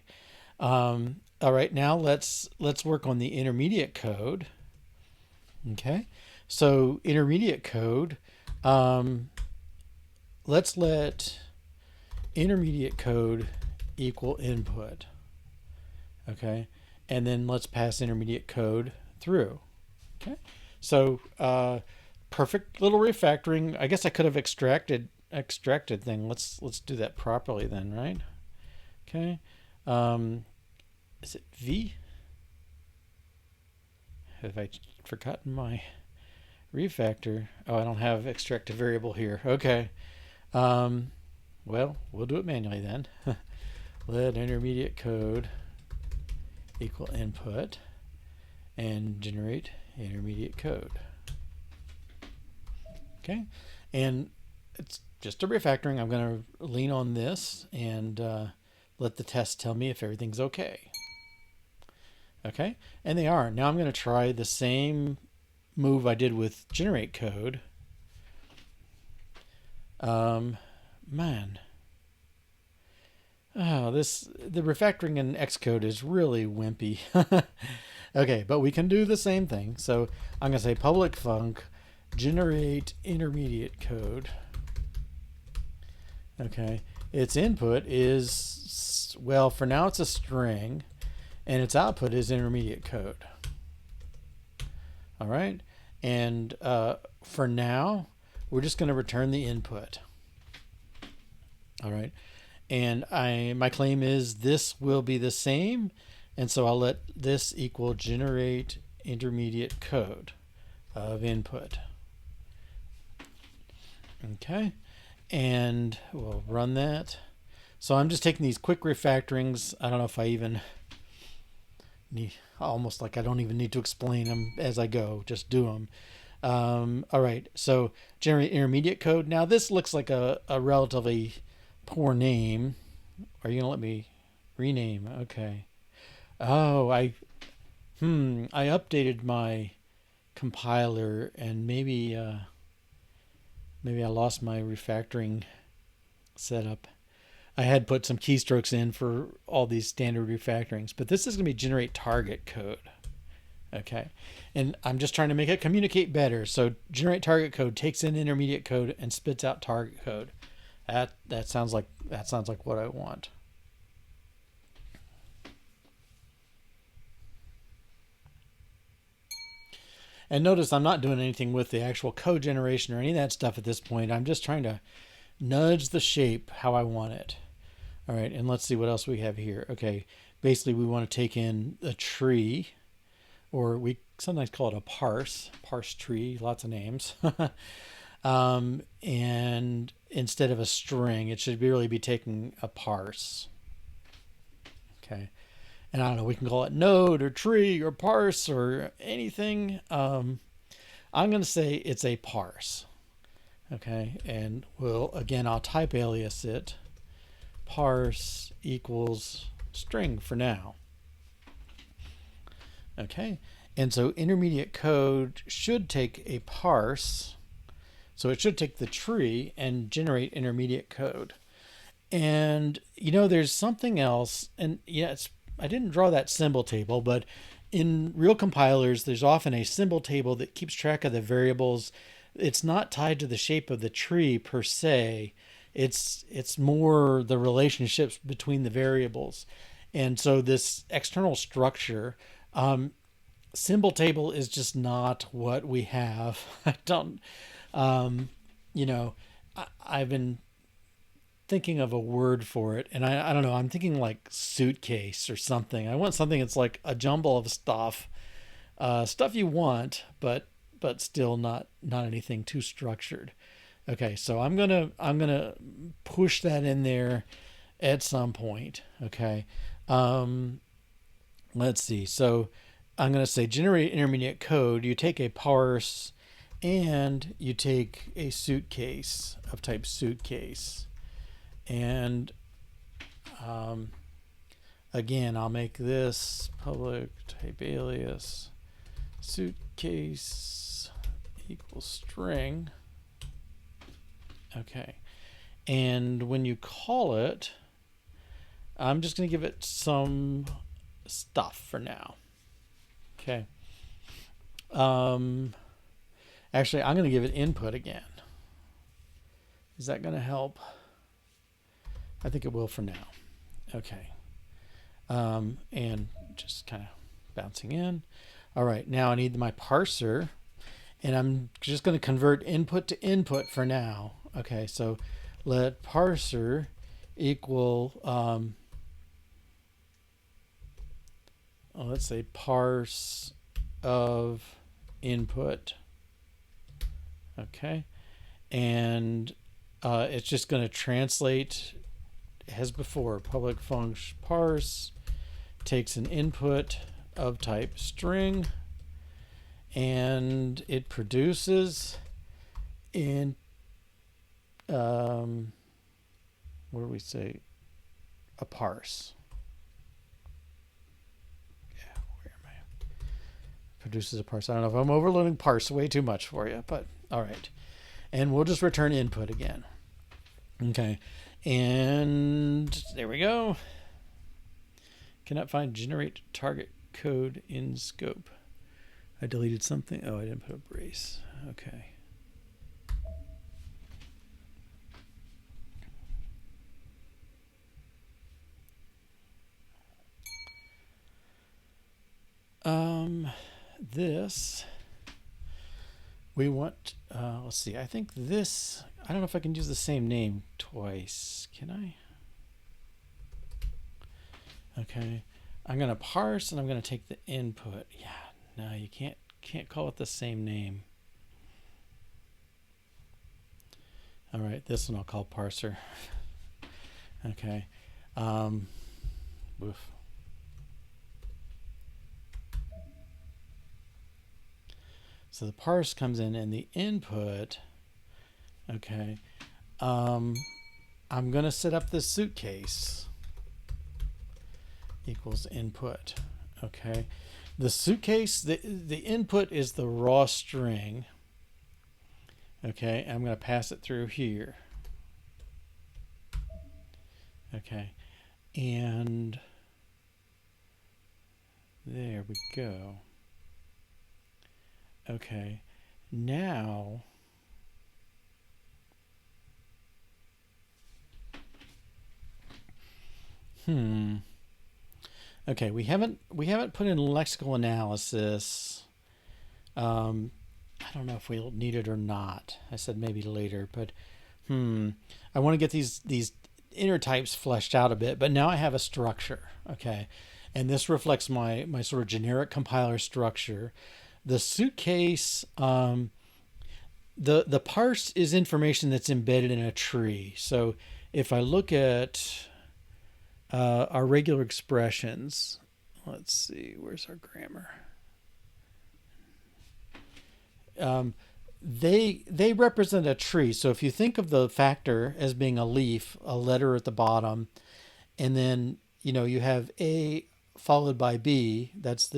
All right, now let's work on the intermediate code. Okay. So intermediate code, let's let intermediate code equal input. Okay. And then let's pass intermediate code through. Okay. So perfect little refactoring. I guess I could have extracted thing. Let's do that properly then, right? Okay. Is it V? Have I forgotten my refactor? Oh, I don't have extract a variable here. Okay. Well, we'll do it manually then. Let intermediate code equal input and generate intermediate code. Okay, and it's just a refactoring. I'm going to lean on this and let the test tell me if everything's okay. Okay, and they are. Now I'm going to try the same move I did with generate code. Man. Oh, the refactoring in Xcode is really wimpy. Okay, but we can do the same thing. So I'm going to say public func generate intermediate code. Okay, its input is, well, for now it's a string, and its output is intermediate code. All right, and for now, we're just going to return the input. All right, and my claim is this will be the same, and so I'll let this equal generate intermediate code of input. Okay, and we'll run that. So I'm just taking these quick refactorings. I don't know if I even need, almost like I don't even need to explain them as I go, just do them. All right, so generate intermediate code. Now this looks like a relatively poor name. Are you gonna let me rename? Okay. Oh, I updated my compiler and maybe I lost my refactoring setup. I had put some keystrokes in for all these standard refactorings, but this is going to be generate target code. Okay, and I'm just trying to make it communicate better. So generate target code takes in intermediate code and spits out target code. That sounds like what I want. And notice I'm not doing anything with the actual code generation or any of that stuff at this point. I'm just trying to nudge the shape how I want it. All right, and let's see what else we have here. Okay, basically we want to take in a tree, or we sometimes call it a parse tree, lots of names. And instead of a string, it should really be taking a parse. Okay. And I don't know, we can call it node or tree or parse or anything. I'm going to say it's a parse. Okay, and I'll type alias it. Parse equals string for now. Okay, and so intermediate code should take a parse. So it should take the tree and generate intermediate code. And there's something else, and I didn't draw that symbol table, but in real compilers, there's often a symbol table that keeps track of the variables. It's not tied to the shape of the tree per se. It's more the relationships between the variables. And so this external structure, symbol table is just not what we have. I don't, I've been thinking of a word for it, and I don't know, I'm thinking like suitcase or something. I want something that's like a jumble of stuff you want, but still not anything too structured. Okay, so I'm gonna push that in there at some point. Okay, let's see. So I'm going to say generate intermediate code. You take a parse and you take a suitcase of type suitcase. And again, I'll make this public type alias suitcase equals string. Okay. And when you call it, I'm just going to give it some stuff for now. Okay. Actually, I'm going to give it input again. Is that going to help? I think it will for now. Okay. And just kind of bouncing in. All right, now I need my parser, and I'm just going to convert input to input for now. Okay, so let parser equal, let's say parse of input. Okay, and it's just going to translate as before. Public function parse takes an input of type string, and it produces in what do we say? A parse. Yeah, where am I? Produces a parse. I don't know if I'm overloading parse way too much for you, but all right. And we'll just return input again. Okay. And there we go. Cannot find generate target code in scope. I deleted something. Oh, I didn't put a brace. Okay. This we want, let's see, I think this, I don't know if I can use the same name twice. Can I? Okay. I'm going to parse and I'm going to take the input. Yeah, no, you can't call it the same name. All right, this one I'll call parser. Okay. Oof. So the parse comes in and the input, okay, I'm going to set up this suitcase equals input, okay. The suitcase, the input is the raw string, okay. I'm going to pass it through here, okay, and there we go. Okay, now okay, we haven't put in lexical analysis. I don't know if we'll need it or not. I said maybe later, but I want to get these inner types fleshed out a bit, but now I have a structure, okay, and this reflects my sort of generic compiler structure. The suitcase, the parse is information that's embedded in a tree. So if I look at our regular expressions, let's see, where's our grammar? They represent a tree. So if you think of the factor as being a leaf, a letter at the bottom, and then you have A followed by B, that's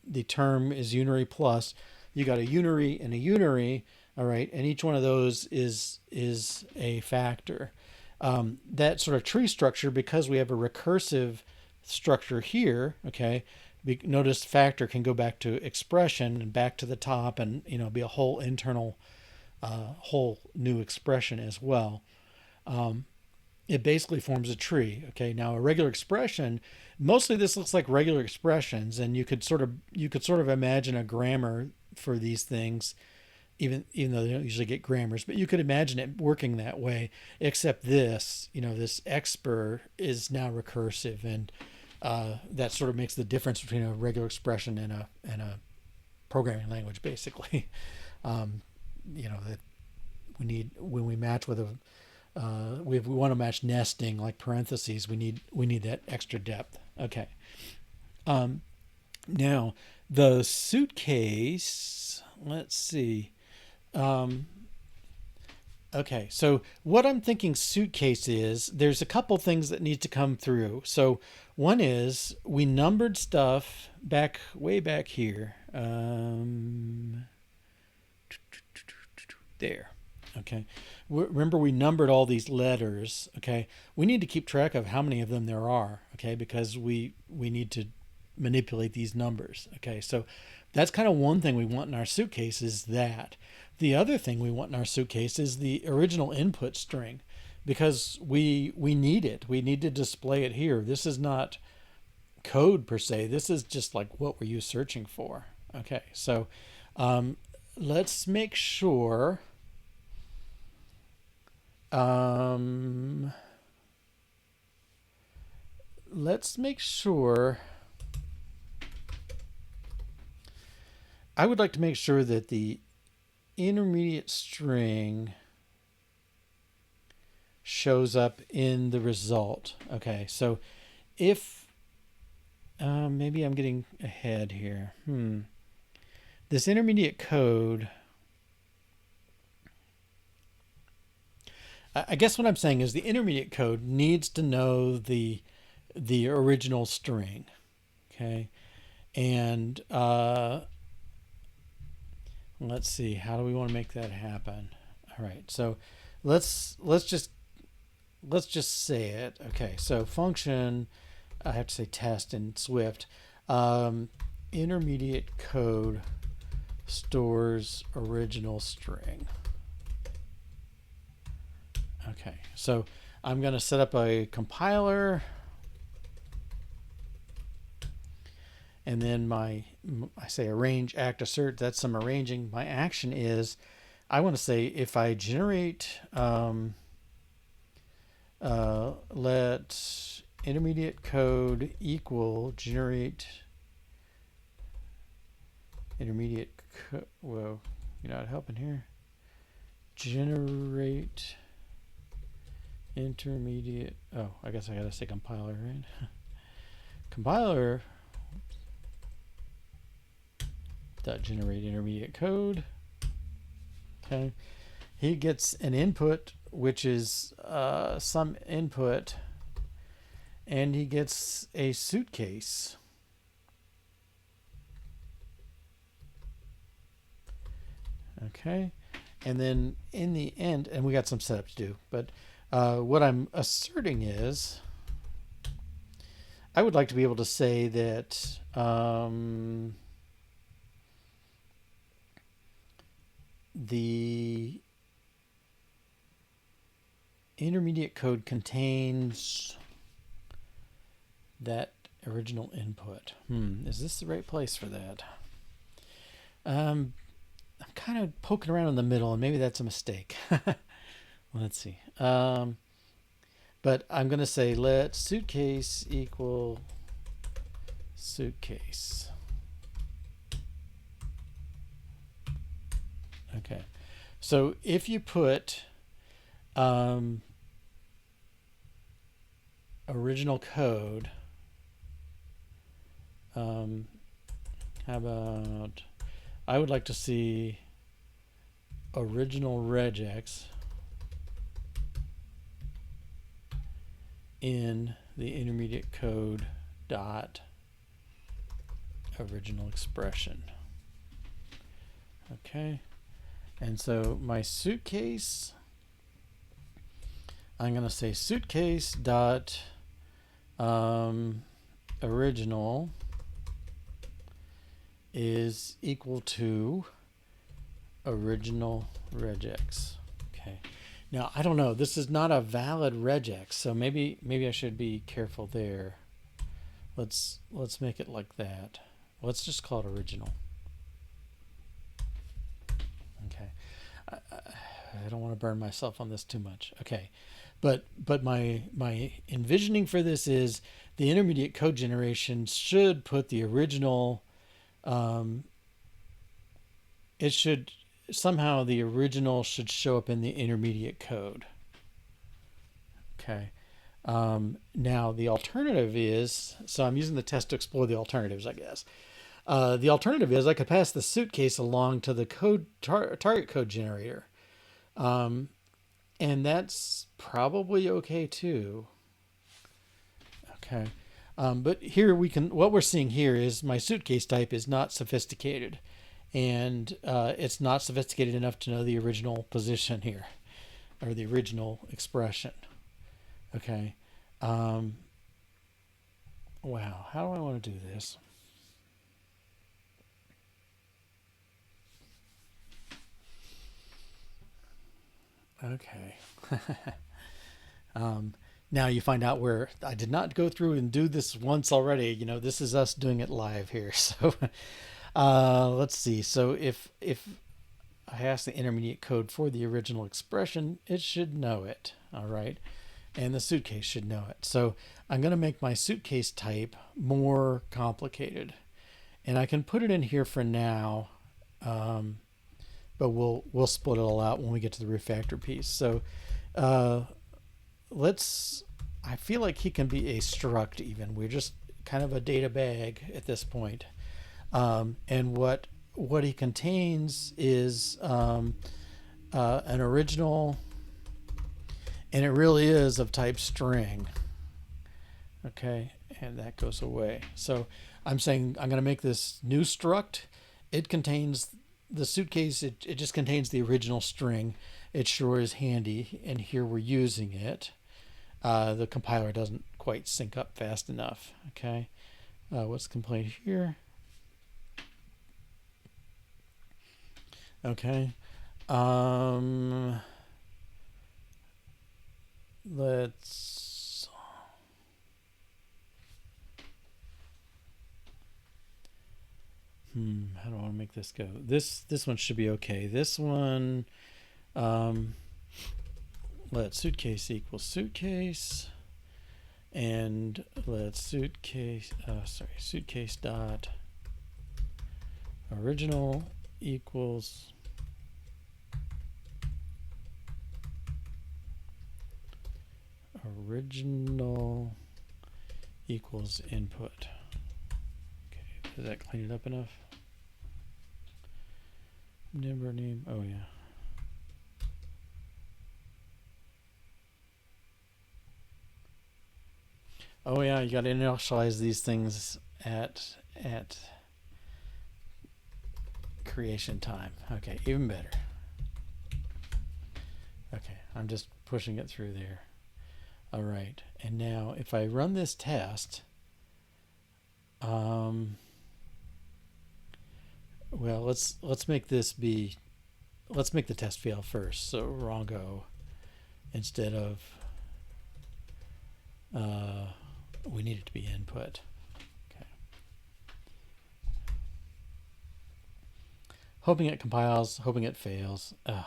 the term is unary plus. You got a unary and a unary, all right, and each one of those is a factor. That sort of tree structure, because we have a recursive structure here, okay, notice factor can go back to expression and back to the top and be a whole internal whole new expression as well. It basically forms a tree. Okay, now a regular expression, mostly this looks like regular expressions, and you could sort of imagine a grammar for these things, even though they don't usually get grammars, but you could imagine it working that way, except this, this expr is now recursive, and that sort of makes the difference between a regular expression and a programming language, basically. That we need, when we match with a if we want to match nesting like parentheses, we need that extra depth. Okay. Now The suitcase, let's see. Um, okay, so what I'm thinking suitcase is, there's a couple things that need to come through. So one is we numbered stuff back way back here. There. Okay. Remember, we numbered all these letters. Okay. We need to keep track of how many of them there are. Okay. Because we need to manipulate these numbers. Okay. So that's kind of one thing we want in our suitcase is that. The other thing we want in our suitcase is the original input string because we need it. We need to display it here. This is not code per se. This is just like what were you searching for. Okay. So um, let's make sure um, let's make sure. I would like to make sure that the intermediate string shows up in the result. Okay, so if maybe I'm getting ahead here. This intermediate code. I guess what I'm saying is the intermediate code needs to know the original string. Okay, and let's see, how do we want to make that happen? All right, so let's just say it. Okay, so function, I have to say test in Swift. Intermediate code stores original string. Okay, so I'm going to set up a compiler, and then I say arrange act assert. That's some arranging. My action is I want to say if I generate let intermediate code equal generate intermediate code. Whoa, you're not helping here. Generate intermediate. Oh, I guess I gotta say compiler, right? Compiler dot generate intermediate code. Okay, he gets an input which is some input, and he gets a suitcase. Okay, and then in the end, and we got some setup to do, but what I'm asserting is I would like to be able to say that the intermediate code contains that original input. Is this the right place for that? I'm kind of poking around in the middle, and maybe that's a mistake. Let's see. But I'm going to say let suitcase equal suitcase. Okay. So if you put original code, how about I would like to see original regex in the intermediate code dot original expression. Okay, and so my suitcase, I'm going to say suitcase dot original is equal to original regex. Okay. Now, I don't know. This is not a valid regex, so maybe I should be careful there. Let's make it like that. Let's just call it original. Okay. I don't want to burn myself on this too much. Okay. But my envisioning for this is the intermediate code generation should put the original it should somehow the original should show up in the intermediate code. Okay. Now the alternative is, so I'm using the test to explore the alternatives, I guess. The alternative is I could pass the suitcase along to the target code generator. And that's probably okay too. Okay. But here what we're seeing here is my suitcase type is not sophisticated. And it's not sophisticated enough to know the original position here, or the original expression. Okay. Wow. How do I want to do this? Okay. Now you find out where I did not go through and do this once already. This is us doing it live here. So let's see. So if I ask the intermediate code for the original expression, it should know it. All right. And the suitcase should know it. So I'm going to make my suitcase type more complicated. And I can put it in here for now. But we'll split it all out when we get to the refactor piece. So I feel like he can be a struct even. We're just kind of a data bag at this point. And what he contains is an original, and it really is of type string. Okay, and that goes away. So I'm saying I'm going to make this new struct. It contains the suitcase, it just contains the original string. It sure is handy, and here we're using it. The compiler doesn't quite sync up fast enough. Okay, what's the complaint here? Okay, let's how do I want to make this go? This one should be okay. This one, let suitcase equals suitcase, and let suitcase dot original equals input. Okay, does that clean it up enough? Number name. Oh yeah. Oh yeah, you got to initialize these things at creation time. Okay, even better. Okay, I'm just pushing it through there. All right, and now if I run this test, well, let's make this be, let's make the test fail first. So wrongo instead of we need it to be input. Okay. Hoping it compiles, hoping it fails. Ugh.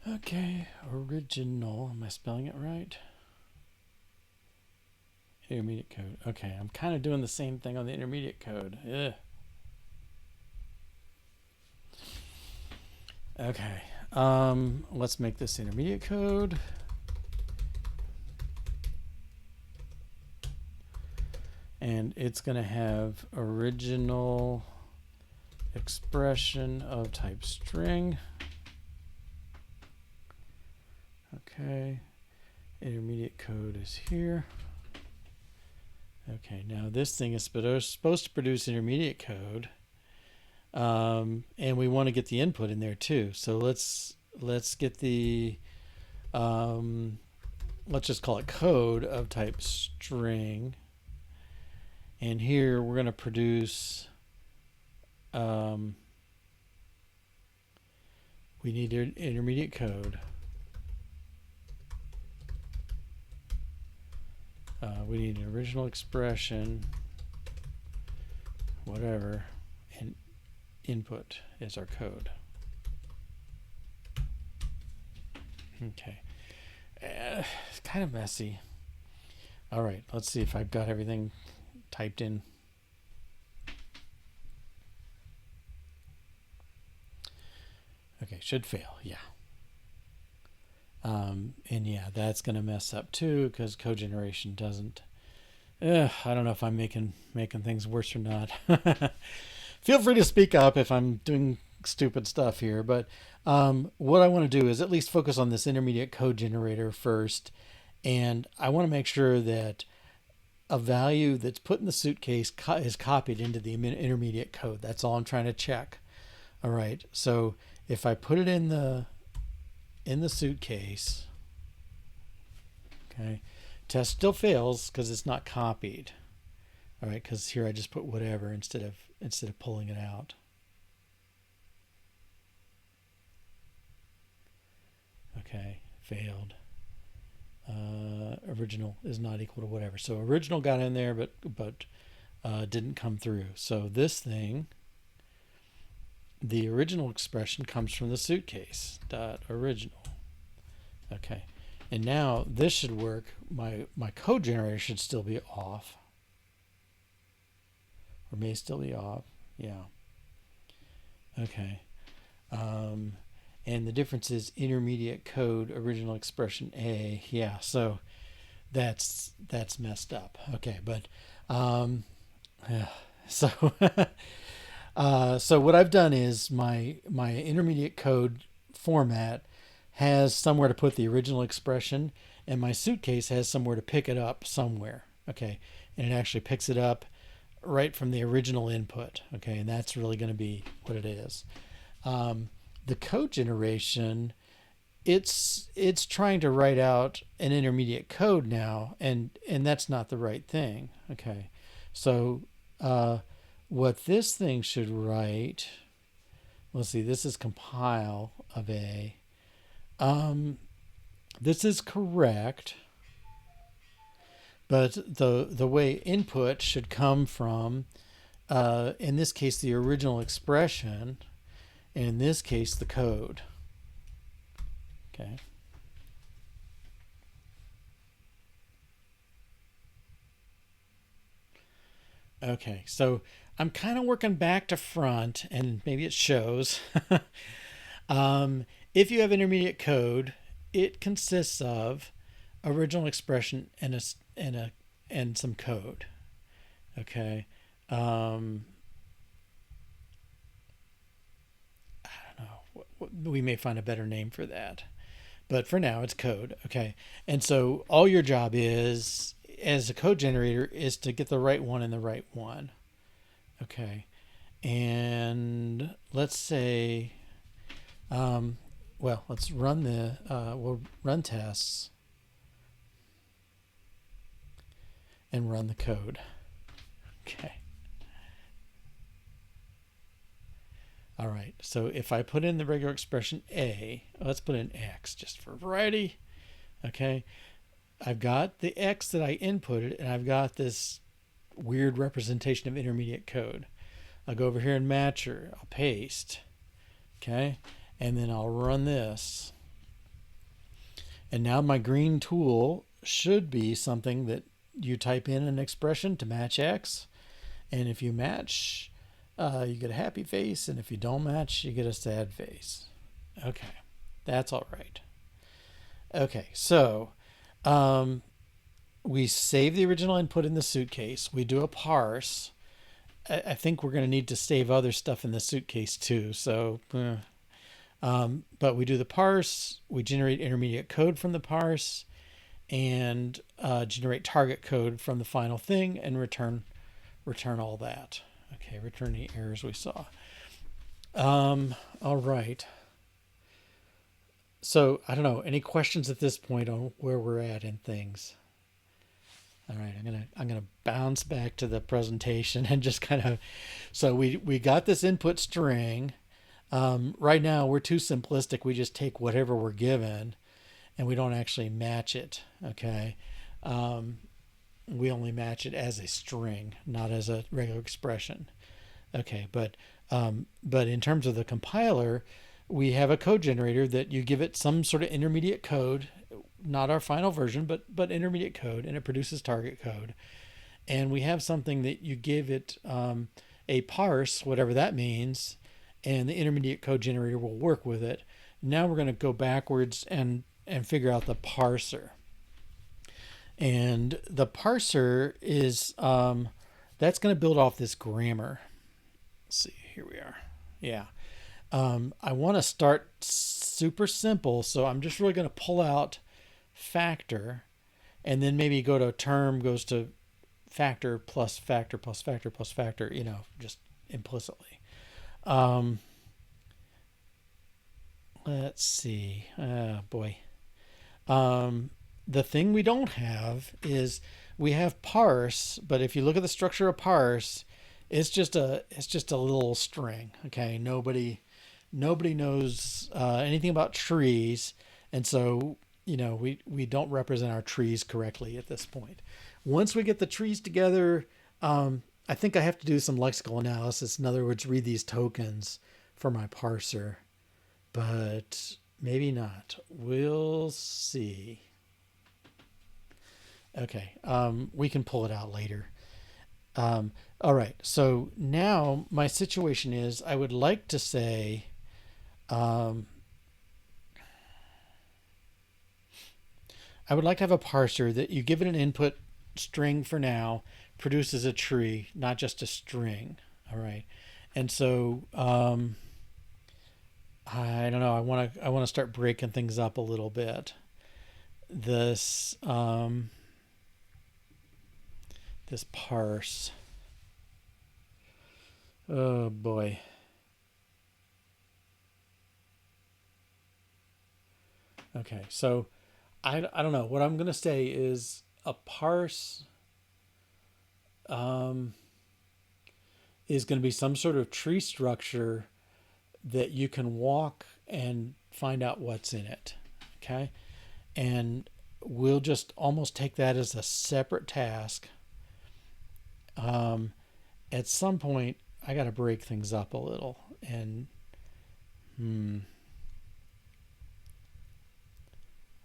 Okay, original. Am I spelling it right? Intermediate code. Okay, I'm kind of doing the same thing on the intermediate code. Ugh. Okay, let's make this intermediate code. And it's going to have original expression of type string. Okay, intermediate code is here. Okay, now this thing is supposed to produce intermediate code, and we want to get the input in there too. So let's get the let's just call it code of type string, and here we're going to produce we need an intermediate code. We need an original expression, whatever, and input is our code. Okay. It's kind of messy. All right, let's see if I've got everything typed in. Okay, should fail, yeah. And yeah, that's going to mess up too because code generation doesn't. I don't know if I'm making things worse or not. Feel free to speak up if I'm doing stupid stuff here, but what I want to do is at least focus on this intermediate code generator first, and I want to make sure that a value that's put in the suitcase is copied into the intermediate code. That's all I'm trying to check. All right, so if I put it in the suitcase, okay, test still fails because it's not copied. All right, because here I just put whatever instead of pulling it out. Okay, failed. Original is not equal to whatever. So original got in there, but didn't come through. So this thing, the original expression comes from the suitcase dot original. Okay, and now this should work. My code generator should still be off, or may still be off. Yeah. Okay. And the difference is intermediate code, original expression A. Yeah, so that's messed up. Okay, but yeah, so so what I've done is my intermediate code format has somewhere to put the original expression, and my suitcase has somewhere to pick it up somewhere. Okay, and it actually picks it up right from the original input. Okay, and that's really going to be what it is. The code generation, it's trying to write out an intermediate code now, and that's not the right thing. Okay, so what this thing should write, let's see, this is compile of A. This is correct, but the way input should come from, in this case, the original expression, and in this case, the code. Okay. Okay, so I'm kind of working back to front, and maybe it shows. If you have intermediate code, it consists of original expression and some code. Okay. We may find a better name for that, but for now it's code. Okay, and so all your job is as a code generator is to get the right one and the right one. Okay, and let's say well, let's run we'll run tests and run the code. Okay. All right, so if I put in the regular expression A, let's put in X just for variety. Okay, I've got the X that I inputted, and I've got this weird representation of intermediate code. I'll go over here and matcher, I'll paste. Okay, and then I'll run this. And now my green tool should be something that you type in an expression to match X. And if you match, you get a happy face, and if you don't match, you get a sad face. Okay, that's all right. Okay, so we save the original input in the suitcase. We do a parse. I think we're going to need to save other stuff in the suitcase too. So, but we do the parse. We generate intermediate code from the parse, and generate target code from the final thing, and return all that. Okay, return the errors we saw. All right. So I don't know. Any questions at this point on where we're at in things? All right, I'm gonna bounce back to the presentation and just kind of. So we got this input string. Right now we're too simplistic. We just take whatever we're given, and we don't actually match it. Okay. We only match it as a string, not as a regular expression. Okay, but in terms of the compiler, we have a code generator that you give it some sort of intermediate code, not our final version, but intermediate code, and it produces target code. And we have something that you give it a parse, whatever that means, and the intermediate code generator will work with it. Now we're going to go backwards and figure out the parser. And the parser is that's going to build off this grammar. Let's see, here we are. Yeah. I want to start super simple, so I'm just really going to pull out factor, and then maybe go to term goes to factor plus factor plus factor plus factor, you know, just implicitly. Let's see. Boy. The thing we don't have is we have parse, but if you look at the structure of parse, it's just a little string. Okay, nobody knows anything about trees, and so you know we don't represent our trees correctly at this point. Once we get the trees together, I think I have to do some lexical analysis. In other words, read these tokens for my parser, but maybe not. We'll see. Okay, we can pull it out later. All right, so now my situation is I would like to say I would like to have a parser that you give it an input string for now, produces a tree, not just a string. All right, and so I don't know. I want to start breaking things up a little bit. This this parse. Oh boy. Okay, so I don't know. What I'm going to say is a parse is going to be some sort of tree structure that you can walk and find out what's in it. Okay, and we'll just almost take that as a separate task. At some point, I got to break things up a little, and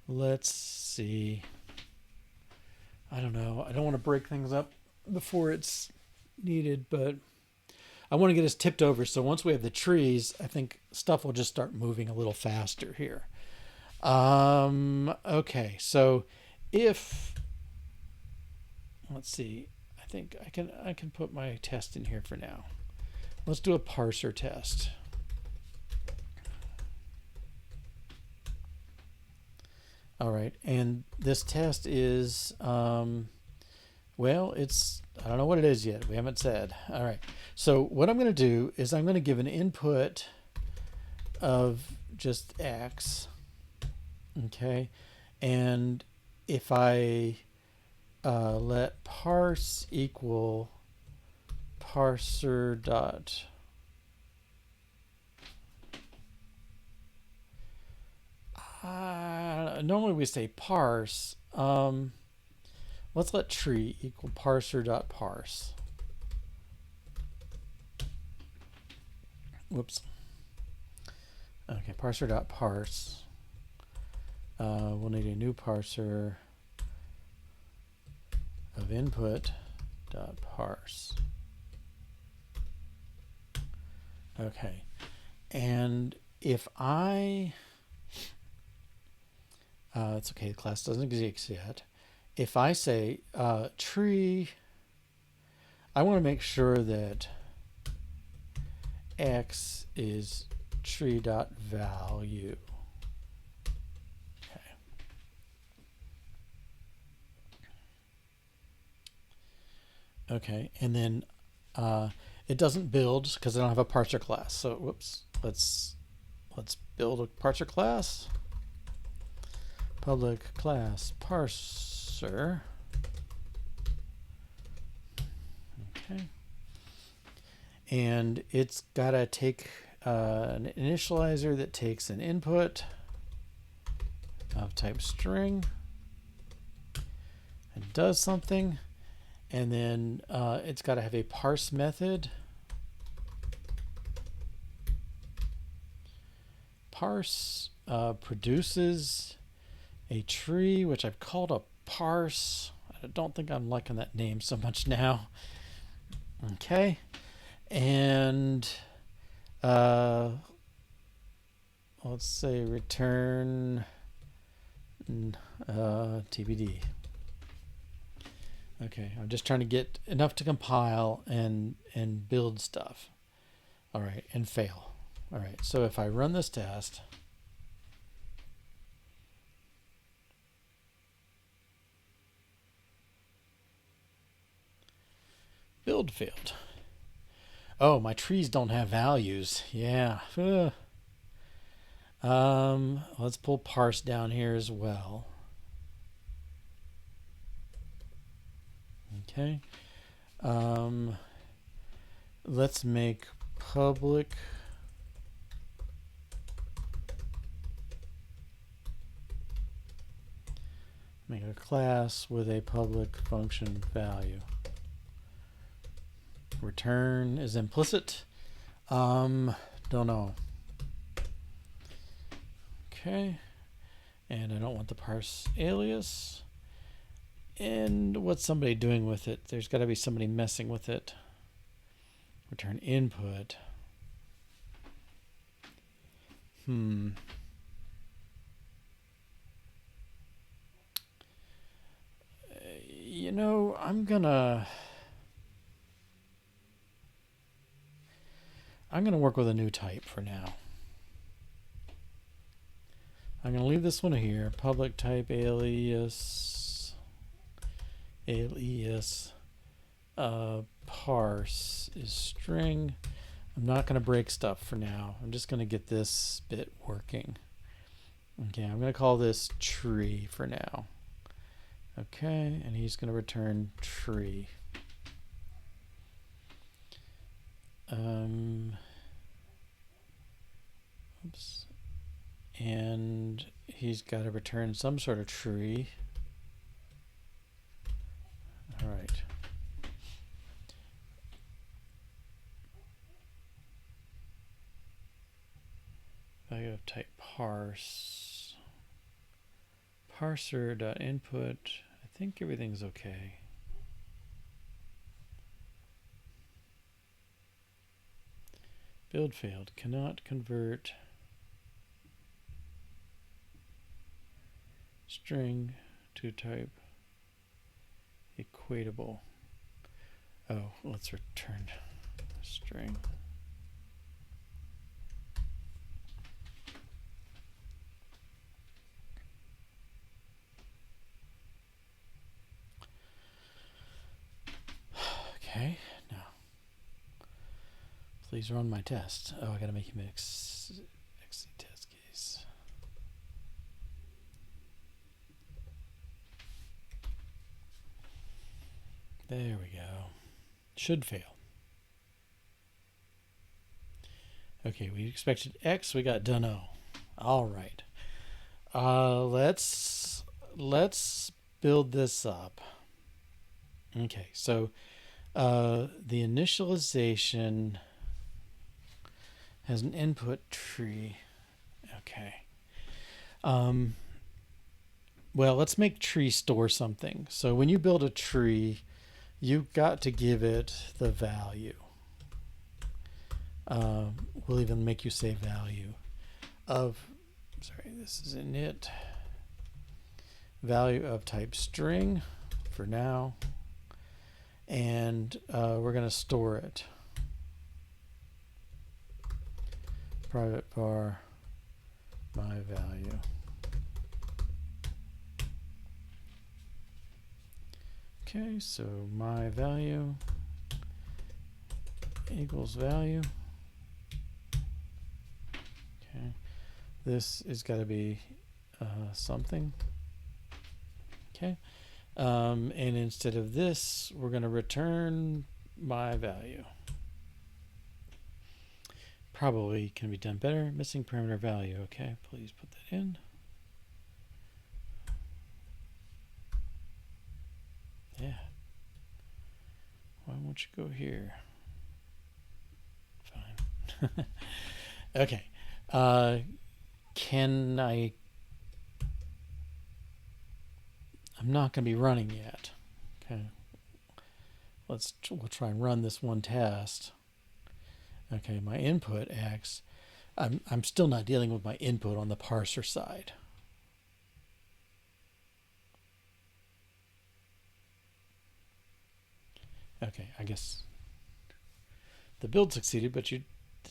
let's see. I don't know. I don't want to break things up before it's needed, but I want to get us tipped over. So once we have the trees, I think stuff will just start moving a little faster here. Okay, so if, let's see, I think I can put my test in here for now. Let's do a parser test. All right, and this test is, well, it's, I don't know what it is yet. We haven't said. All right, so what I'm going to do is I'm going to give an input of just X, okay, and if I let parse equal parser dot normally we say parse. Let's let tree equal parser dot parse. Whoops. Okay, parser dot parse. We'll need a new parser of input dot parse. Okay, and if I it's okay, the class doesn't exist yet. If I say tree, I want to make sure that X is tree.value. Okay. Okay, and then it doesn't build because I don't have a parser class. So whoops, let's build a parser class. Public class parser. Okay. And it's got to take an initializer that takes an input of type string and does something. And then it's got to have a parse method. Parse produces a tree, which I've called a parse. I don't think I'm liking that name so much now. Okay. And Let's say return TBD. Okay, I'm just trying to get enough to compile and build stuff. All right, and fail. All right, so if I run this test, build failed. Oh, my trees don't have values. Yeah. Let's pull parse down here as well. Okay. Let's make public make a class with a public function value. Return is implicit. Don't know. Okay. And I don't want the parse alias. And what's somebody doing with it? There's got to be somebody messing with it. Return input. You know, I'm gonna work with a new type for now. I'm gonna leave this one here. Public type alias parse is string. I'm not gonna break stuff for now. I'm just gonna get this bit working. Okay, I'm gonna call this tree for now. Okay, and he's gonna return tree. Oops. And he's got to return some sort of tree. All right. Value of type parse. Parser.input. I think everything's okay. Build failed. Cannot convert string to type equatable. Oh, let's return string. Okay, now please run my test. Oh, I gotta make him exit test case. There we go. Should fail. Okay, we expected X, we got dunno. All right. Let's build this up. Okay, so the initialization has an input tree. Okay. Well, let's make tree store something. So when you build a tree, you've got to give it the value. We'll even make you say value of, sorry, this is init, value of type string for now. And we're going to store it. Private var my value. Okay, so my value equals value. Okay, this is got to be something. Okay, and instead of this, we're going to return my value. Probably can be done better. Missing parameter value. Okay, please put that in. Yeah. Why won't you go here? Fine. Okay. Can I? I'm not going to be running yet. Okay. We'll try and run this one test. Okay, my input X. I'm still not dealing with my input on the parser side. Okay, I guess the build succeeded, but the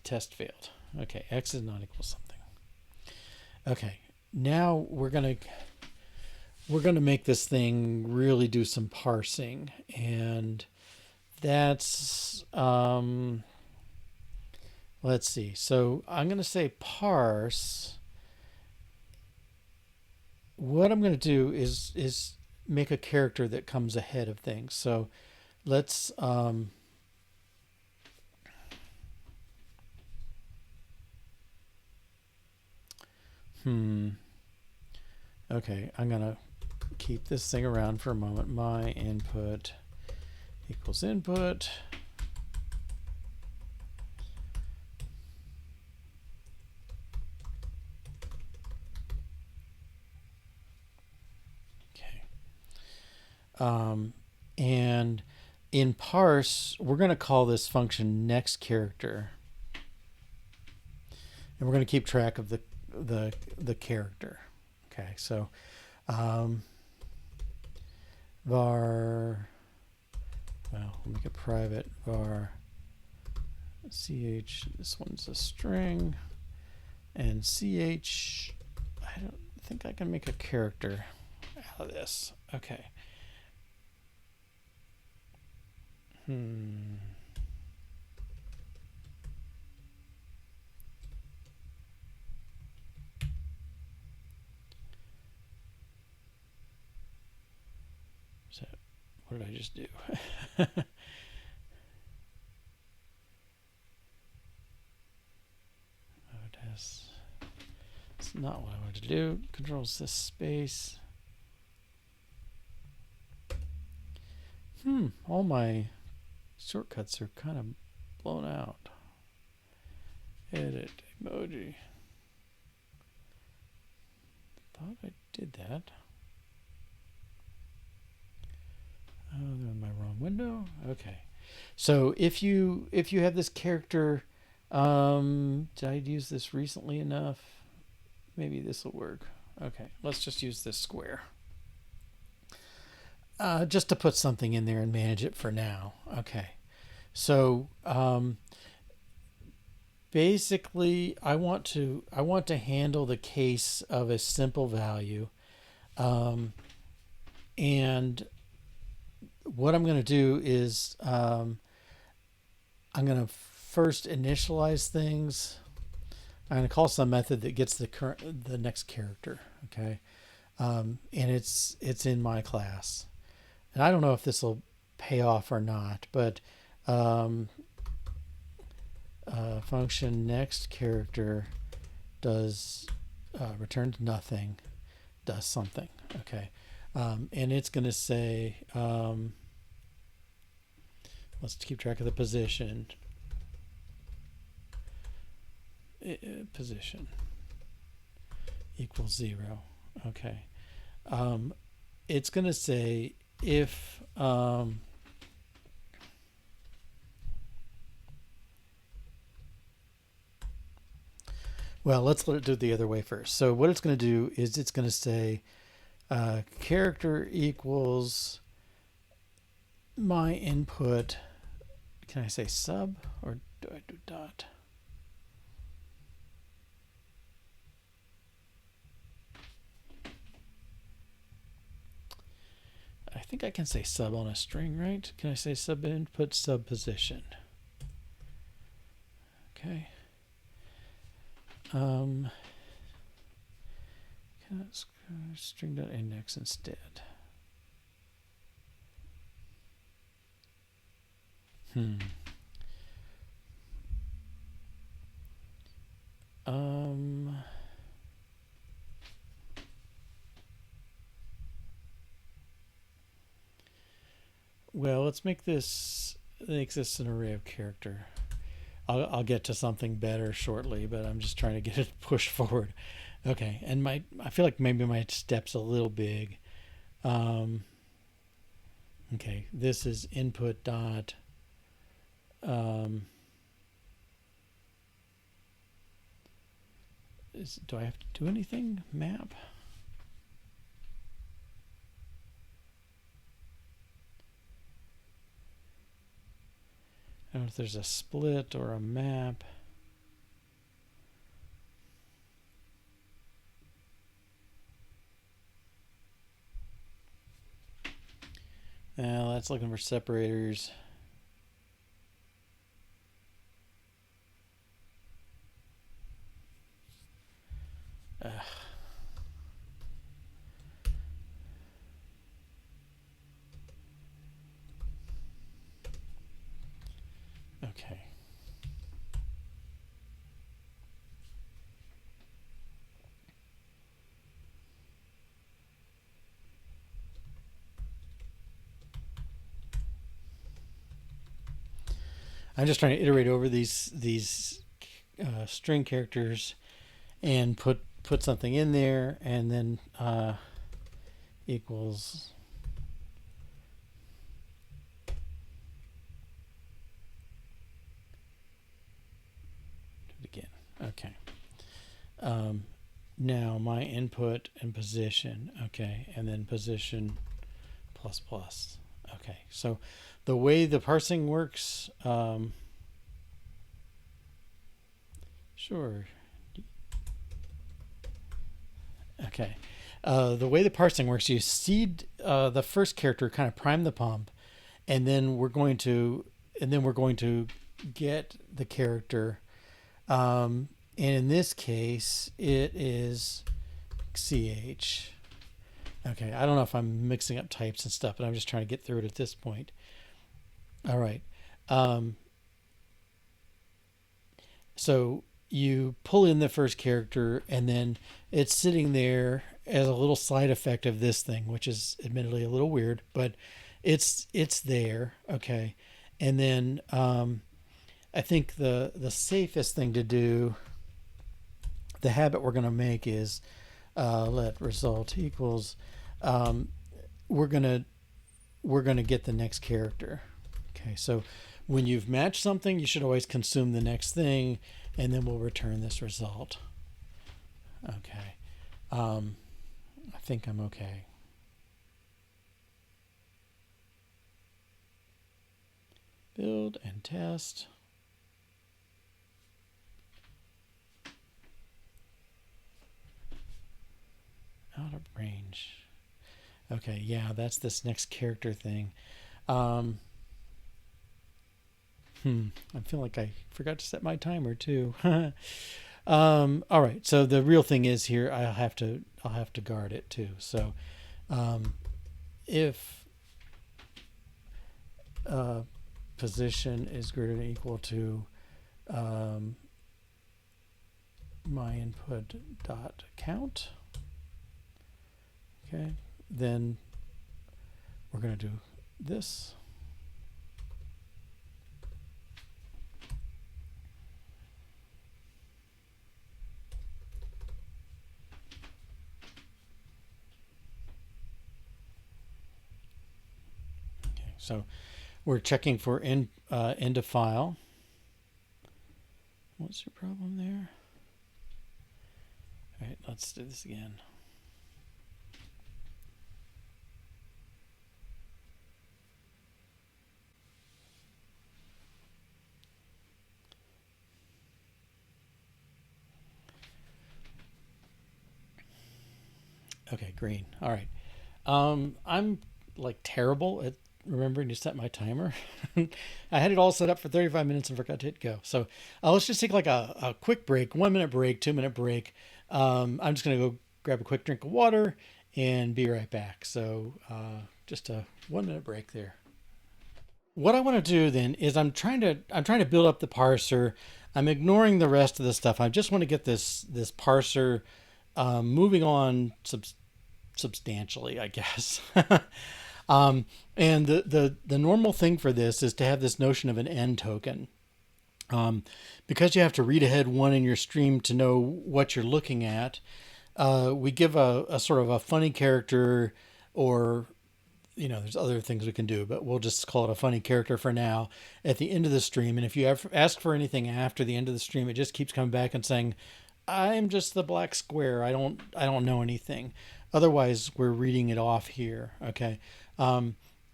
test failed. Okay, X is not equal to something. Okay, now we're gonna make this thing really do some parsing, and that's let's see. So I'm gonna say parse. What I'm gonna do is make a character that comes ahead of things. So let's okay, I'm gonna keep this thing around for a moment. My input equals input. Okay. And in parse, we're going to call this function next character, and we're going to keep track of the character. Okay, so var, well, we'll make it private, var ch, this one's a string, and ch, I don't think I can make a character out of this. Okay. So what did I just do? It's not what I wanted to do. Controls this space. All my shortcuts are kind of blown out. Edit emoji. Thought I did that. Oh, they're in my wrong window. Okay. So if you have this character, did I use this recently enough? Maybe this will work. Okay, let's just use this square. Just to put something in there and manage it for now. Okay. So basically I want to handle the case of a simple value. And what I'm going to do is I'm going to first initialize things. I'm going to call some method that gets the next character. Okay, and it's in my class, and I don't know if this will pay off or not, but function next character does returns nothing, does something. Okay, and it's going to say let's keep track of the position. Position equals 0. Okay. It's going to say if well, let's let it do it the other way first. So what it's going to do is it's going to say character equals my input. Can I say sub, or do I do dot? I think I can say sub on a string, right? Can I say sub input sub position? Okay. Can I string.index instead? Well, let's make this an array of character. I'll get to something better shortly, but I'm just trying to get it pushed forward. Okay, and I feel like maybe my step's a little big. Okay, this is input dot do I have to do anything? Map? I don't know if there's a split or a map. Now that's looking for separators. Okay. I'm just trying to iterate over these string characters and put something in there, and then equals do it again. Okay. Now my input and position. Okay, and then position plus plus. Okay, so the way the parsing works, sure. Okay, the way the parsing works, you seed the first character, kind of prime the pump, and then we're going to get the character. And in this case, it is CH. Okay, I don't know if I'm mixing up types and stuff, but I'm just trying to get through it at this point. All right. So you pull in the first character, and then it's sitting there as a little side effect of this thing, which is admittedly a little weird, but it's there. Okay. And then I think the safest thing to do, the habit we're going to make is let result equals, we're gonna get the next character. Okay, so when you've matched something, you should always consume the next thing, and then we'll return this result. Okay, I think I'm okay. Build and test. Out of range. Okay, yeah, that's this next character thing. I feel like I forgot to set my timer too. All right, so the real thing is here, I'll have to guard it too. So if position is greater than or equal to my input dot count, okay, then we're going to do this. Okay, so we're checking for end of file. What's your problem there? All right, let's do this again. Okay, green. All right. I'm like terrible at remembering to set my timer. I had it all set up for 35 minutes and forgot to hit go. So let's just take like a quick break, 1 minute break, 2 minute break. I'm just going to go grab a quick drink of water and be right back. So just a 1 minute break there. What I want to do then is I'm trying to build up the parser. I'm ignoring the rest of the stuff. I just want to get this parser moving on substantially, I guess. And the normal thing for this is to have this notion of an end token. Because you have to read ahead one in your stream to know what you're looking at, we give a sort of a funny character, or there's other things we can do, but we'll just call it a funny character for now at the end of the stream. And if you ask for anything after the end of the stream, it just keeps coming back and saying, I'm just the black square. I don't know anything. Otherwise, we're reading it off here. Okay.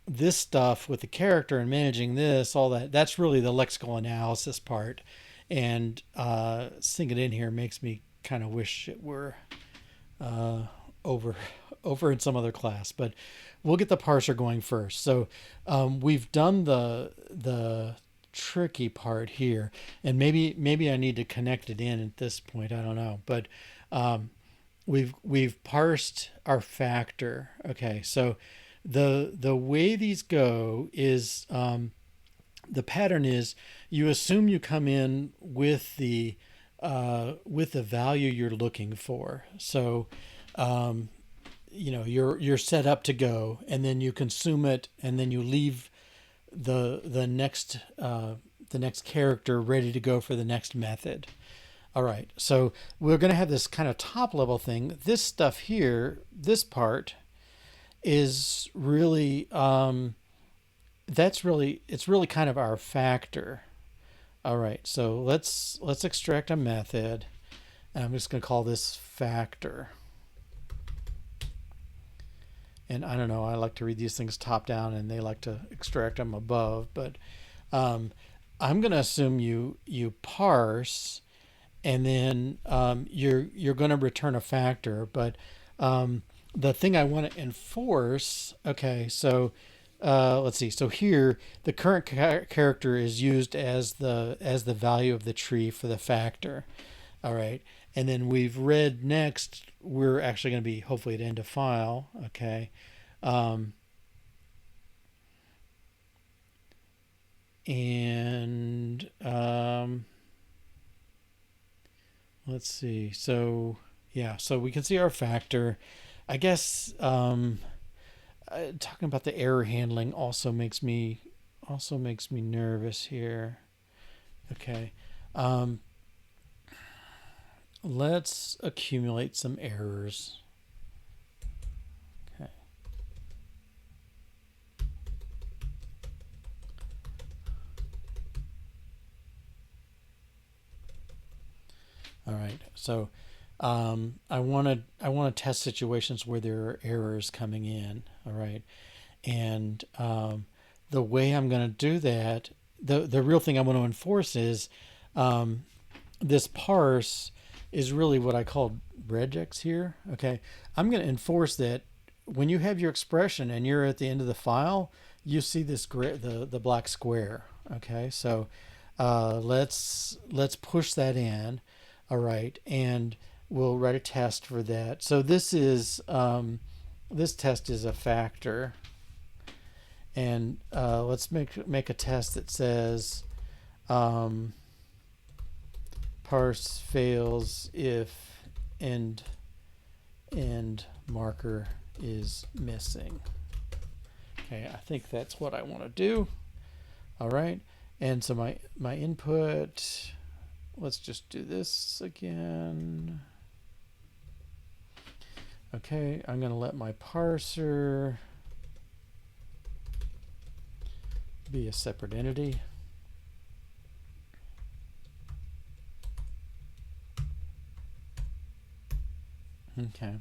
This stuff with the character and managing this, all that, that's really the lexical analysis part. And seeing it in here makes me kind of wish it were uh, over over in some other class. But we'll get the parser going first. So we've done the tricky part here, and maybe I need to connect it in at this point. I don't know, but um, we've parsed our factor. Okay, so the way these go is the pattern is you assume you come in with the value you're looking for. So you're set up to go, and then you consume it, and then you leave the next character ready to go for the next method. All right, so we're going to have this kind of top level thing. This stuff here, this part, is really it's really kind of our factor. All right, so let's extract a method, and I'm just going to call this factor. And I don't know, I like to read these things top down, and they like to extract them above. But I'm going to assume you parse, and then you're going to return a factor. But the thing I want to enforce, okay, so let's see. So here, the current character is used as the value of the tree for the factor. All right, and then we've read next. We're actually going to be hopefully at end of file. Okay. And let's see. So yeah, so we can see our factor. I guess talking about the error handling also makes me nervous here. Okay. Let's accumulate some errors. Okay. All right. So I want to test situations where there are errors coming in. All right. And the way I'm going to do that, the real thing I want to enforce is this parse is really what I call regex here. Okay, I'm going to enforce that when you have your expression and you're at the end of the file, you see this the black square. Okay, so let's push that in. All right, and we'll write a test for that. So this test is a factor, and let's make a test that says parse fails if end marker is missing. Okay, I think that's what I want to do. All right, and so my input, let's just do this again. Okay, I'm going to let my parser be a separate entity. Okay.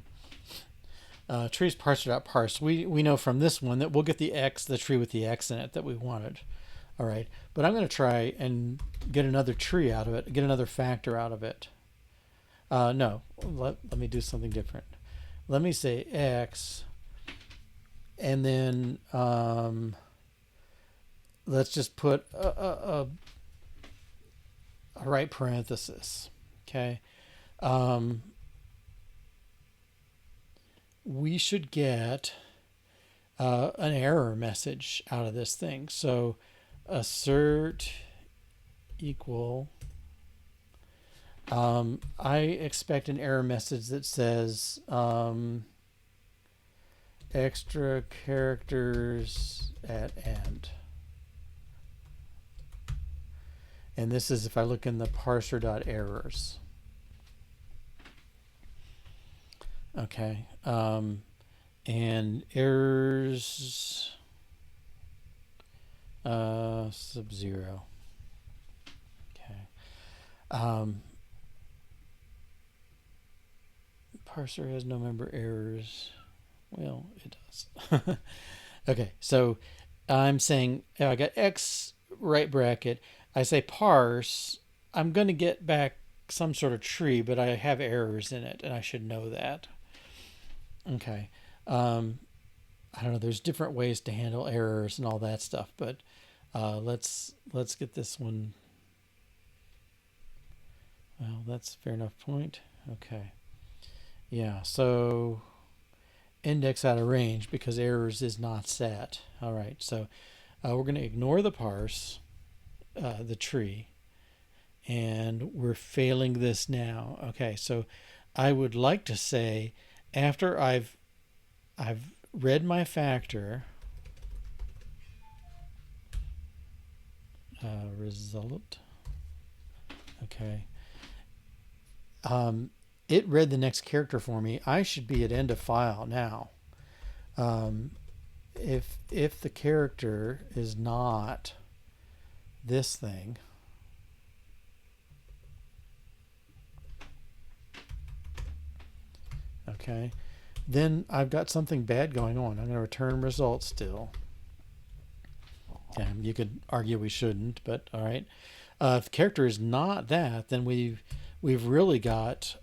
Trees parser.parse. We know from this one that we'll get the tree with the X in it that we wanted. All right, but I'm going to try and get another tree out of it, get another factor out of it. No, let me do something different. Let me say X, and then let's just put a right parenthesis. Okay. We should get an error message out of this thing. So assert equal. I expect an error message that says extra characters at end. And this is if I look in the parser.errors. Okay. And errors sub-0. Okay. Parser has no member errors. Well, it does. Okay, so I'm saying I got X right bracket. I say parse. I'm going to get back some sort of tree, but I have errors in it, and I should know that. Okay. I don't know. There's different ways to handle errors and all that stuff, but let's get this one. Well, that's a fair enough point. Okay. Yeah. So index out of range because errors is not set. All right. So we're going to ignore the parse, the tree, and we're failing this now. Okay. So I would like to say after I've read my factor, result. Okay. It read the next character for me. I should be at end of file now. If the character is not this thing, okay, then I've got something bad going on. I'm going to return results still. You could argue we shouldn't, but all right. If the character is not that, then we've really got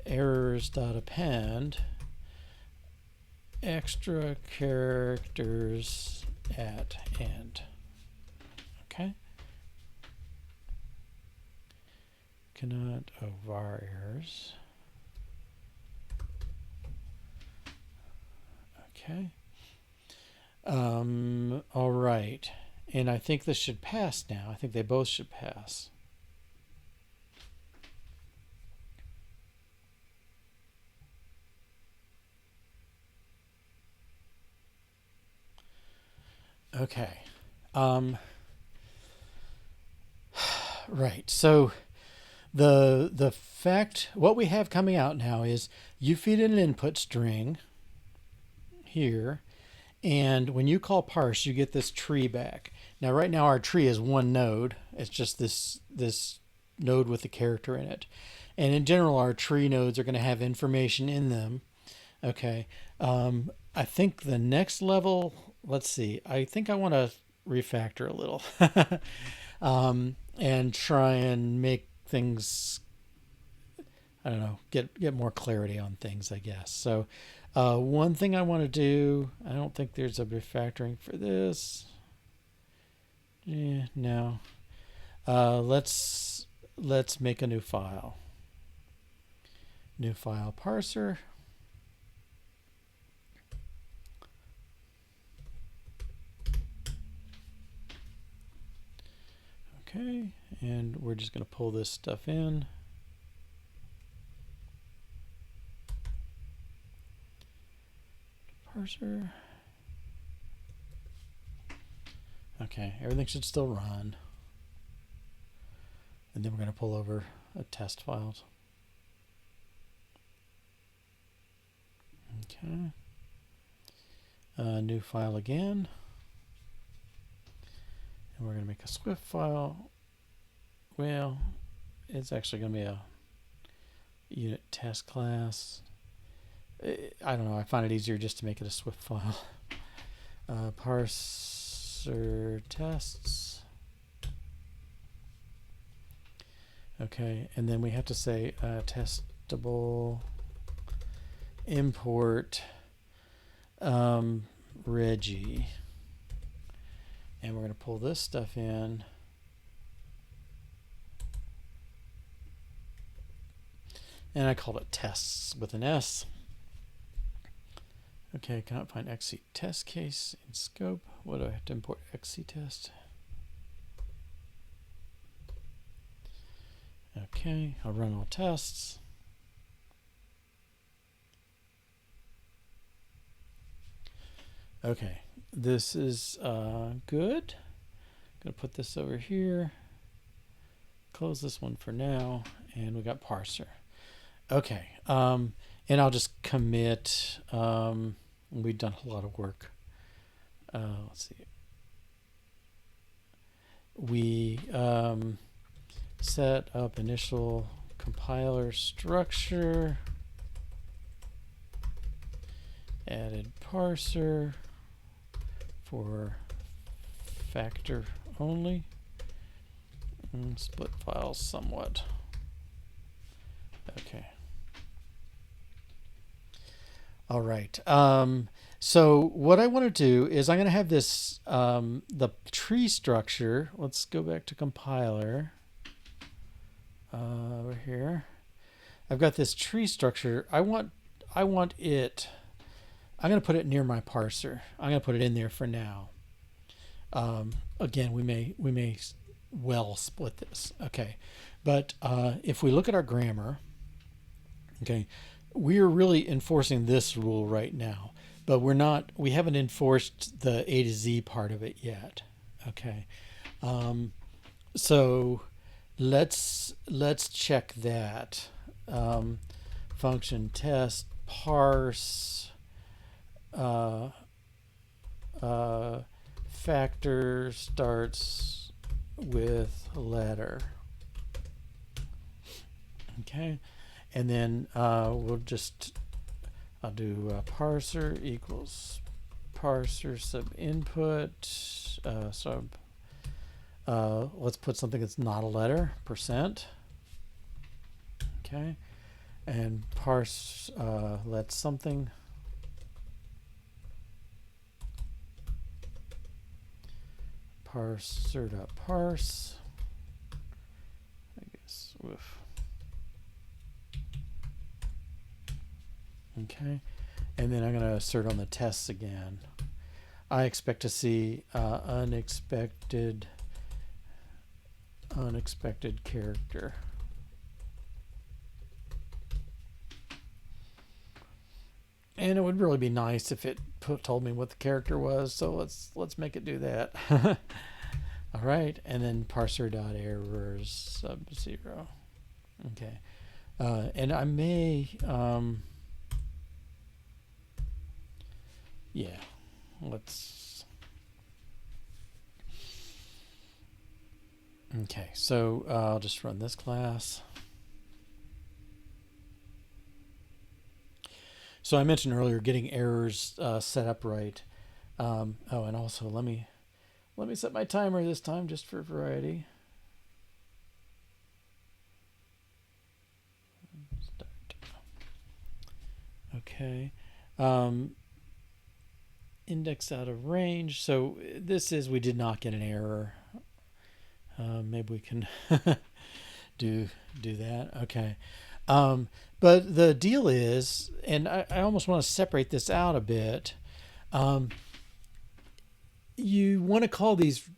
errors.append extra characters at end. Okay. Cannot var errors. Okay. All right. And I think this should pass now. I think they both should pass. Okay. Right. So the fact, what we have coming out now is you feed in an input string here, and when you call parse, you get this tree back. Now, right now, our tree is one node. It's just this node with the character in it. And in general, our tree nodes are going to have information in them. Okay. I think the next level, let's see, I think I want to refactor a little and try and make things, I don't know, get more clarity on things, I guess. So one thing I want to do, I don't think there's a refactoring for this. No. Let's make a new file. New file parser. Okay, and we're just going to pull this stuff in. Parser. Okay, everything should still run. And then we're going to pull over a test file. Okay. New file again. And we're going to make a Swift file. Well, it's actually going to be a unit test class. I don't know. I find it easier just to make it a Swift file. Parser tests. Okay, and then we have to say testable import Reggie. And we're going to pull this stuff in. And I called it tests with an S. Okay, I cannot find XC test case in scope. What do I have to import XC test? Okay, I'll run all tests. Okay, this is good. I'm going to put this over here. Close this one for now, and we got parser. Okay, and I'll just commit. We've done a lot of work. Let's see. We set up initial compiler structure. added parser for factor only, and split files somewhat. Okay. All right. So what I want to do is I'm going to have this, the tree structure. Let's go back to compiler. Over here. I've got this tree structure. I want it, I'm going to put it near my parser. I'm going to put it in there for now. Again, we may well split this. Okay. But if we look at our grammar, okay, we are really enforcing this rule right now, but we haven't enforced the A to Z part of it yet. Okay. So let's check that. Function test parse factor starts with letter. Okay, and then I'll do parser equals parser sub input let's put something that's not a letter, %. Okay, and parse let something parser.parse. I guess woof. Okay, and then I'm going to assert on the tests again. I expect to see unexpected character. And it would really be nice if it told me what the character was. So let's make it do that. All right, and then parser.errors sub 0. Okay, and I may yeah, let's. Okay, so I'll just run this class. So I mentioned earlier getting errors set up right. Oh, and also let me set my timer this time just for variety. Start. Okay. Index out of range. So this is, we did not get an error. Maybe we can do that. Okay. But the deal is, and I almost want to separate this out a bit. You want to call these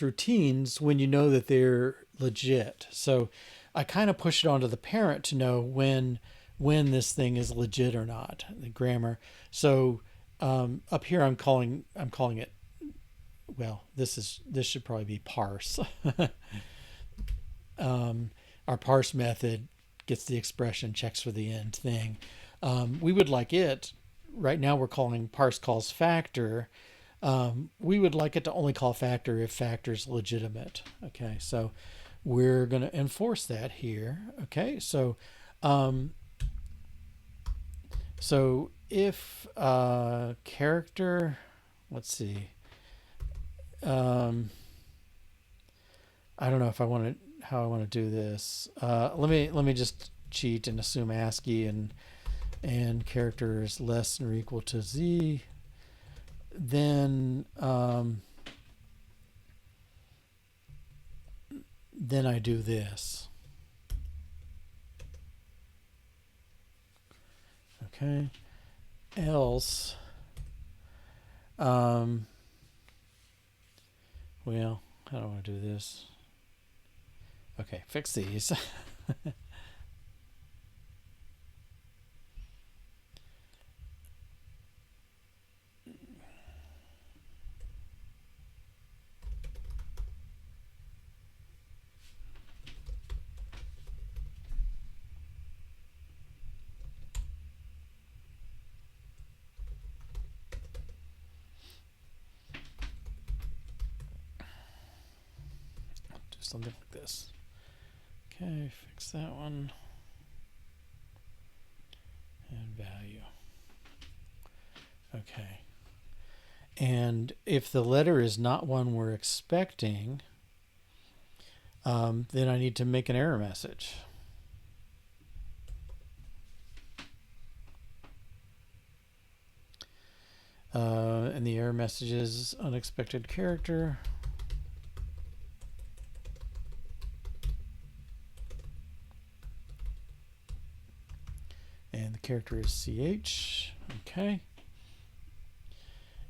routines when you know that they're legit. So I kind of push it onto the parent to know when this thing is legit or not, the grammar. So up here I'm calling it, well, this should probably be parse. Our parse method gets the expression, checks for the end thing. We would like it, right now we're calling parse calls factor. We would like it to only call factor if factor is legitimate. Okay, so we're going to enforce that here. Okay, so if character, let's see, I don't know if I want to, how I want to do this. Let me just cheat and assume ASCII and character is less than or equal to Z. Then I do this. Okay. Else, well, how do I do this? Okay, fix these. Something like this. Okay, fix that one. And value. Okay. And if the letter is not one we're expecting, then I need to make an error message. And the error message is unexpected character. And the character is CH. Okay.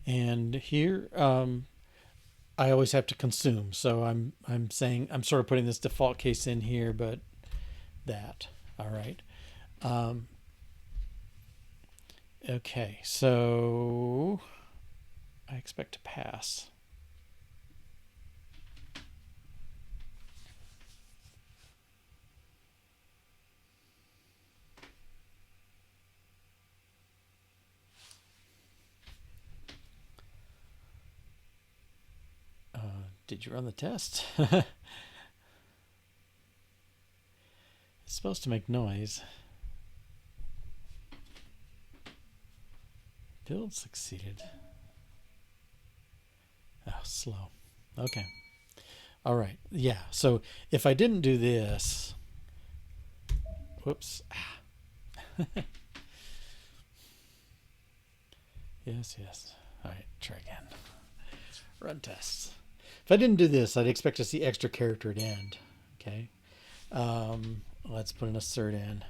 And here, I always have to consume. So I'm saying, I'm sort of putting this default case in here, but that. All right. Okay, so I expect to pass. Did you run the test? It's supposed to make noise. Build succeeded. Oh, slow. Okay. All right. Yeah. So if I didn't do this, whoops. Yes. All right. Try again. Run tests. If I didn't do this, I'd expect to see extra character at end. Okay. Let's put an assert in.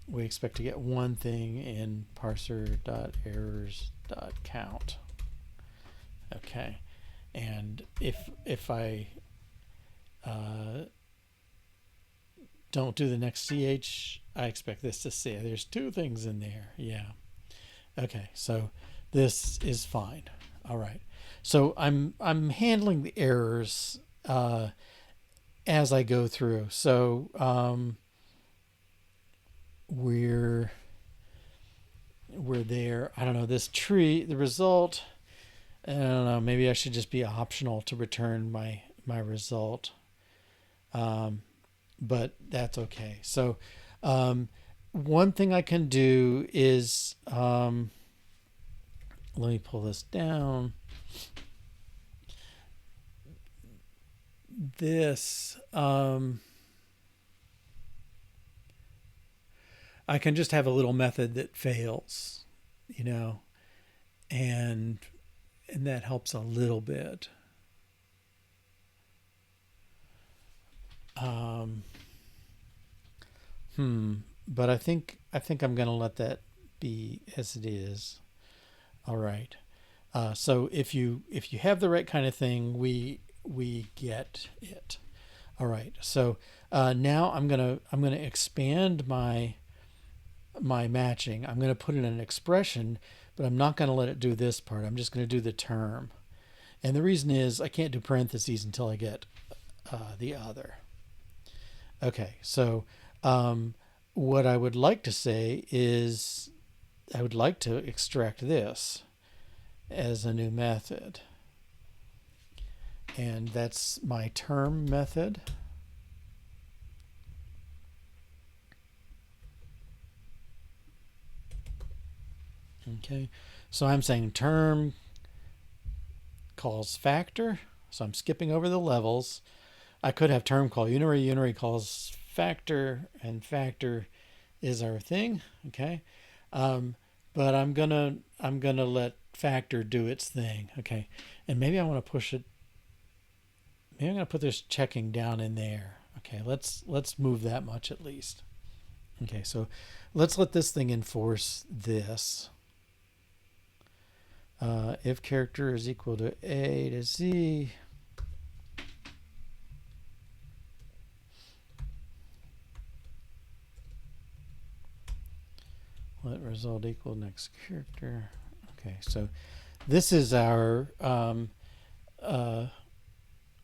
We expect to get one thing in parser.errors.count. Okay. And if I don't do the next CH, I expect this to say there's two things in there. Yeah. Okay. So this is fine. All right. So I'm handling the errors as I go through. So we're there. I don't know, this tree, the result, I don't know, maybe I should just be optional to return my result. But that's okay. So one thing I can do is let me pull this down. This I can just have a little method that fails, you know, and that helps a little bit. But I think I'm going to let that be as it is. All right. So if you have the right kind of thing, we get it. All right. So now I'm gonna expand my matching. I'm gonna put in an expression, but I'm not gonna let it do this part. I'm just gonna do the term, and the reason is I can't do parentheses until I get the other. Okay. So what I would like to say is I would like to extract this as a new method. And that's my term method. Okay, so I'm saying term calls factor. So I'm skipping over the levels. I could have term call unary, unary calls factor, and factor is our thing. Okay, but I'm gonna let factor do its thing. Okay, and maybe I want to push it. Maybe I'm going to put this checking down in there. Okay, let's move that much at least. Okay, so let's let this thing enforce this. If character is equal to A to Z, let result equal next character. Okay, so this is our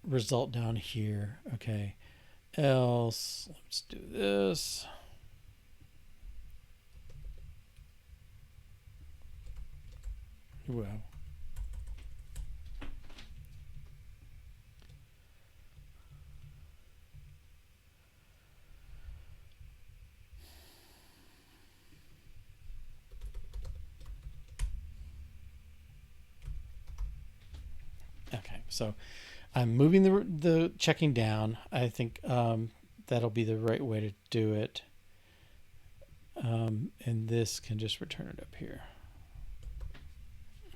result down here. Okay, else let's do this. Well, Okay, so I'm moving the checking down. I think that'll be the right way to do it. And this can just return it up here.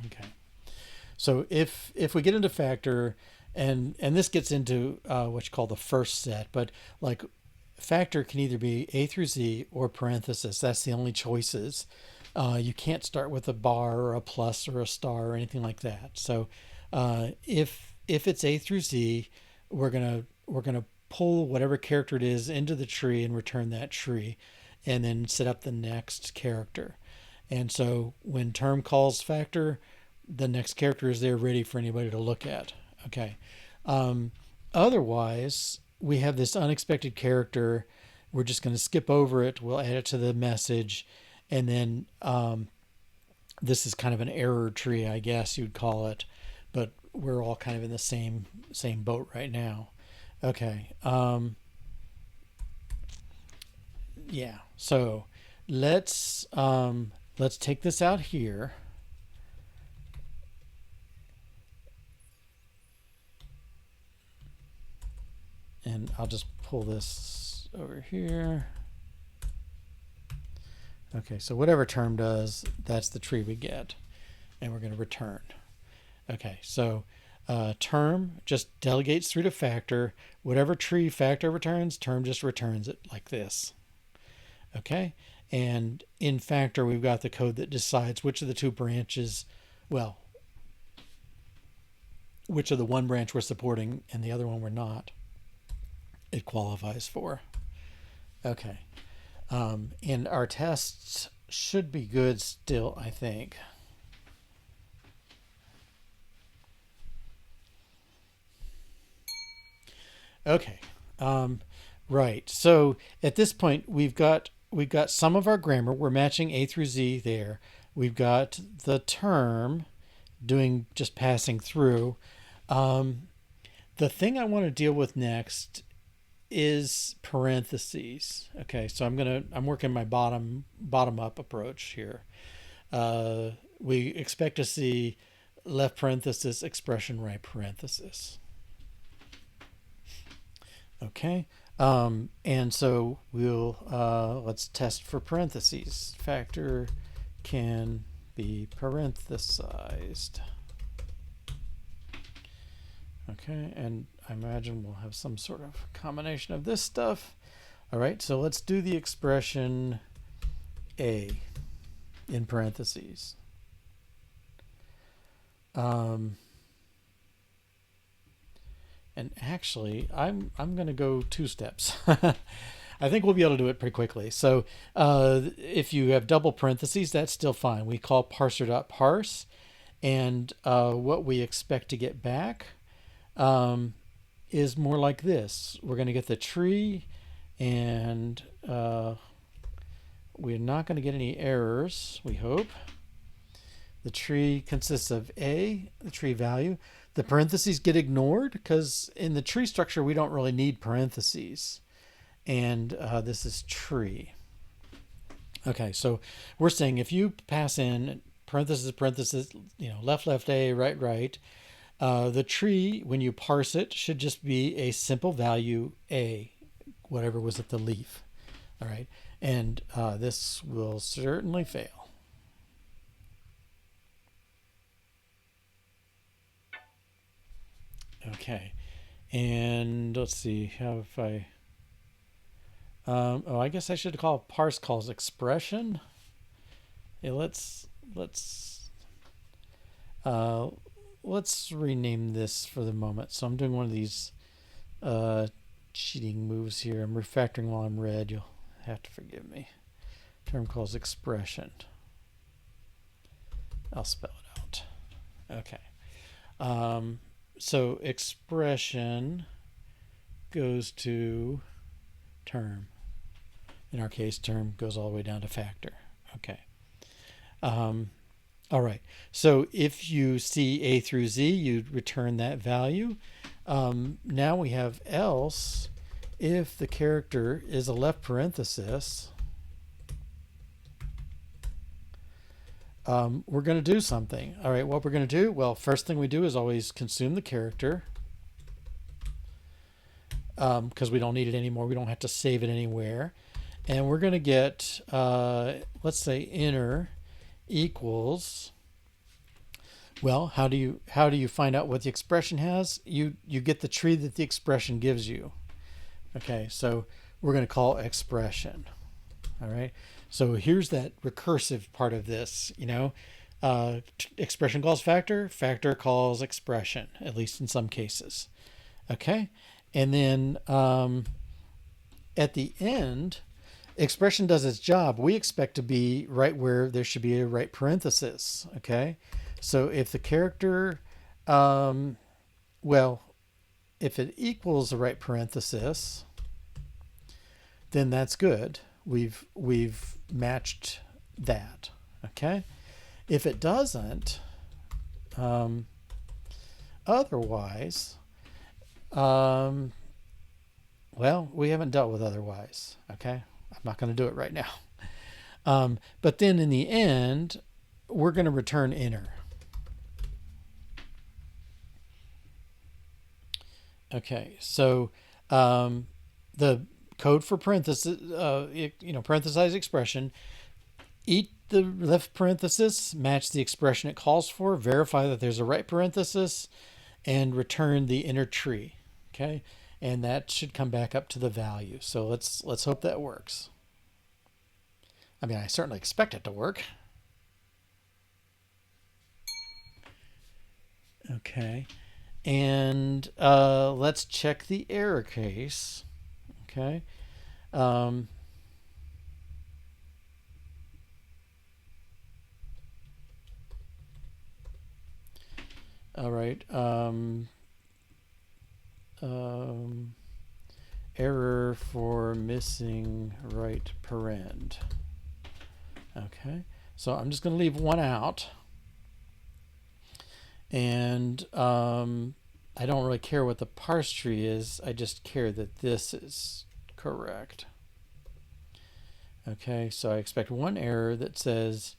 Okay. So if we get into factor, and this gets into what you call the first set, but like factor can either be A through Z or parenthesis. That's the only choices. You can't start with a bar or a plus or a star or anything like that. So if it's A through Z, we're gonna pull whatever character it is into the tree and return that tree, and then set up the next character. And so when term calls factor, the next character is there ready for anybody to look at. Okay. Otherwise, we have this unexpected character. We're just going to skip over it. We'll add it to the message. And then this is kind of an error tree, I guess you'd call it. But we're all kind of in the same boat right now. Okay. Yeah. So let's take this out here. And I'll just pull this over here. Okay, so whatever term does, that's the tree we get. And we're going to return. Okay, so term just delegates through to factor. Whatever tree factor returns, term just returns it like this. Okay, and in factor, we've got the code that decides which of the two branches, well, which of the one branch we're supporting and the other one we're not, it qualifies for. Okay. And our tests should be good still, I think. Okay. Right. So at this point, we've got some of our grammar. We're matching A through Z there. We've got the term doing just passing through. The thing I want to deal with next is parentheses. Okay, so I'm working my bottom up approach here. We expect to see left parenthesis expression right parenthesis. Okay, and so we'll let's test for parentheses. Factor can be parenthesized. Okay, and I imagine we'll have some sort of combination of this stuff. All right, so let's do the expression A in parentheses. And actually, I'm going to go 2 steps. I think we'll be able to do it pretty quickly. So if you have double parentheses, that's still fine. We call parser.parse, and what we expect to get back is more like this. We're going to get the tree, and we're not going to get any errors, we hope. The tree consists of A, the tree value. The parentheses get ignored because in the tree structure, we don't really need parentheses. And this is tree. Okay, so we're saying if you pass in parentheses, left, A, right, the tree, when you parse it, should just be a simple value A, whatever was at the leaf. All right, and this will certainly fail. Okay, and let's see how if I. I guess I should call parse calls expression. Yeah, let's rename this for the moment. So I'm doing one of these cheating moves here. I'm refactoring while I'm red. You'll have to forgive me. Term calls expression. I'll spell it out. Okay. So expression goes to term. In our case, term goes all the way down to factor. Okay. All right. So if you see A through Z, you return that value. Now we have else if the character is a left parenthesis. we're going to do something. All right, what we're going to do? Well, first thing we do is always consume the character, because we don't need it anymore. We don't have to save it anywhere. And we're going to get, let's say, inner equals. Well, how do you find out what the expression has? You get the tree that the expression gives you. Okay, so we're going to call expression. All right. So here's that recursive part of this. Expression calls factor. Factor calls expression, at least in some cases. Okay, and then at the end, expression does its job. We expect to be right where there should be a right parenthesis. Okay, so if the character, well, if it equals the right parenthesis, then that's good. We've matched that. Okay, if it doesn't, otherwise, well, we haven't dealt with otherwise. Okay, I'm not going to do it right now. But then in the end, we're going to return inner. Okay, so the code for parenthesis, parenthesized expression, eat the left parenthesis, match the expression it calls for, verify that there's a right parenthesis, and return the inner tree. Okay, and that should come back up to the value. So let's hope that works. I mean, I certainly expect it to work. Okay, and let's check the error case. Okay. All right. Error for missing right parent. Okay. So I'm just going to leave one out. And I don't really care what the parse tree is. I just care that this is correct. Okay, so I expect one error that says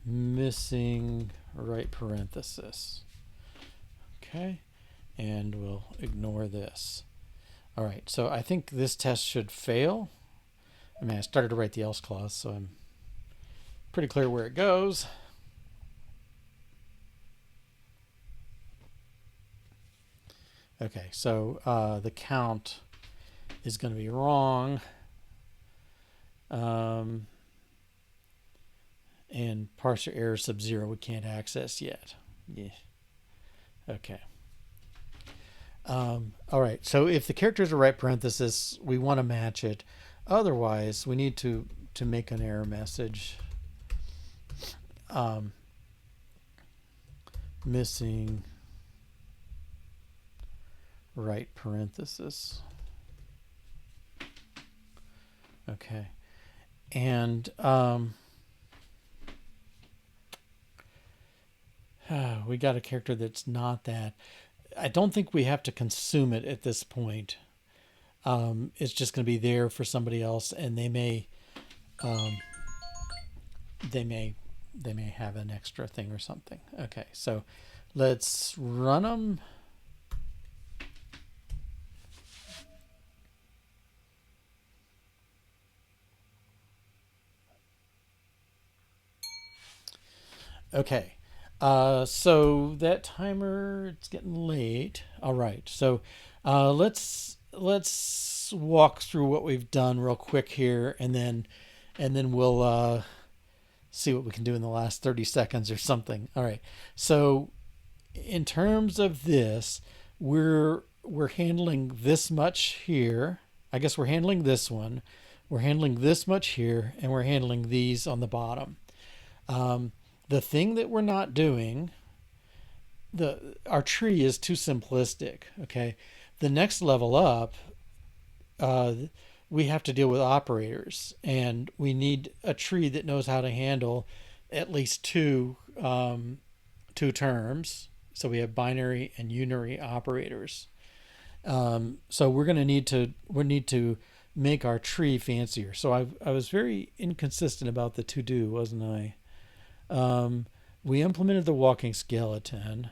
missing right parenthesis. Okay, and we'll ignore this. All right, so I think this test should fail. I mean, I started to write the else clause, so I'm pretty clear where it goes. Okay, so the count is going to be wrong. And parser error sub 0 we can't access yet. Yeah. Okay. All right, so if the character is a right parenthesis, we want to match it. Otherwise, we need to make an error message. Missing right parenthesis. Okay. And we got a character that's not that. I don't think we have to consume it at this point. It's just going to be there for somebody else, and they may have an extra thing or something. Okay, so let's run them. Okay, so that timer, it's getting late. All right, so let's walk through what we've done real quick here, and then we'll see what we can do in the last 30 seconds or something. All right, so in terms of this, we're handling this much here. I guess we're handling this one. We're handling this much here, and we're handling these on the bottom. The thing that we're not doing, our tree is too simplistic. Okay, the next level up, we have to deal with operators, and we need a tree that knows how to handle at least two terms. So we have binary and unary operators. So we're going to need to make our tree fancier. So I was very inconsistent about the to do, wasn't I? We implemented the walking skeleton.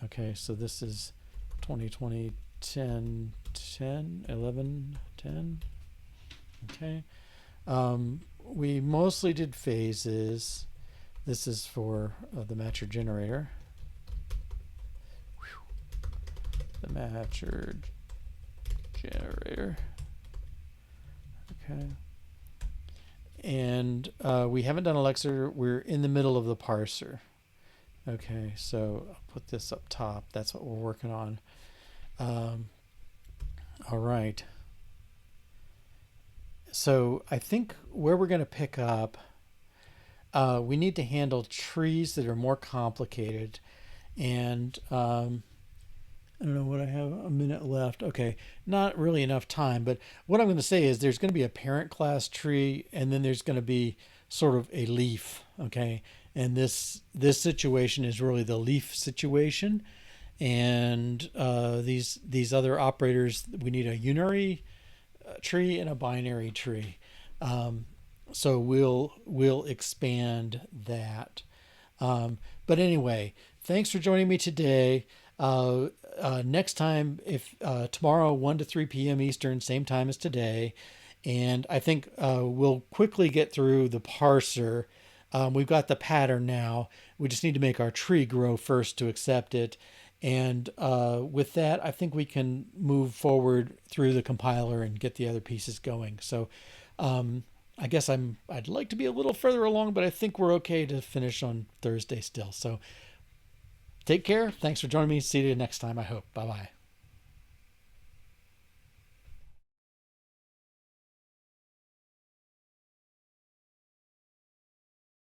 Okay, so this is 2020, 10, 10, 11, 10. Okay. We mostly did phases. This is for the matcher generator. The matcher generator. Okay. And we haven't done Elixir. We're in the middle of the parser. Okay, so I'll put this up top. That's what we're working on. All right. So I think where we're going to pick up, we need to handle trees that are more complicated. And I don't know what I have, a minute left. Okay, not really enough time, but what I'm going to say is there's going to be a parent class tree, and then there's going to be sort of a leaf. Okay, and this situation is really the leaf situation, and these other operators, we need a unary tree and a binary tree. So we'll expand that. But anyway, thanks for joining me today. Next time, if tomorrow 1 to 3 p.m. Eastern, same time as today, and I think we'll quickly get through the parser. We've got the pattern now. We just need to make our tree grow first to accept it. And with that, I think we can move forward through the compiler and get the other pieces going. So I guess I'd like to be a little further along, but I think we're okay to finish on Thursday still. So take care. Thanks for joining me. See you next time, I hope. Bye-bye.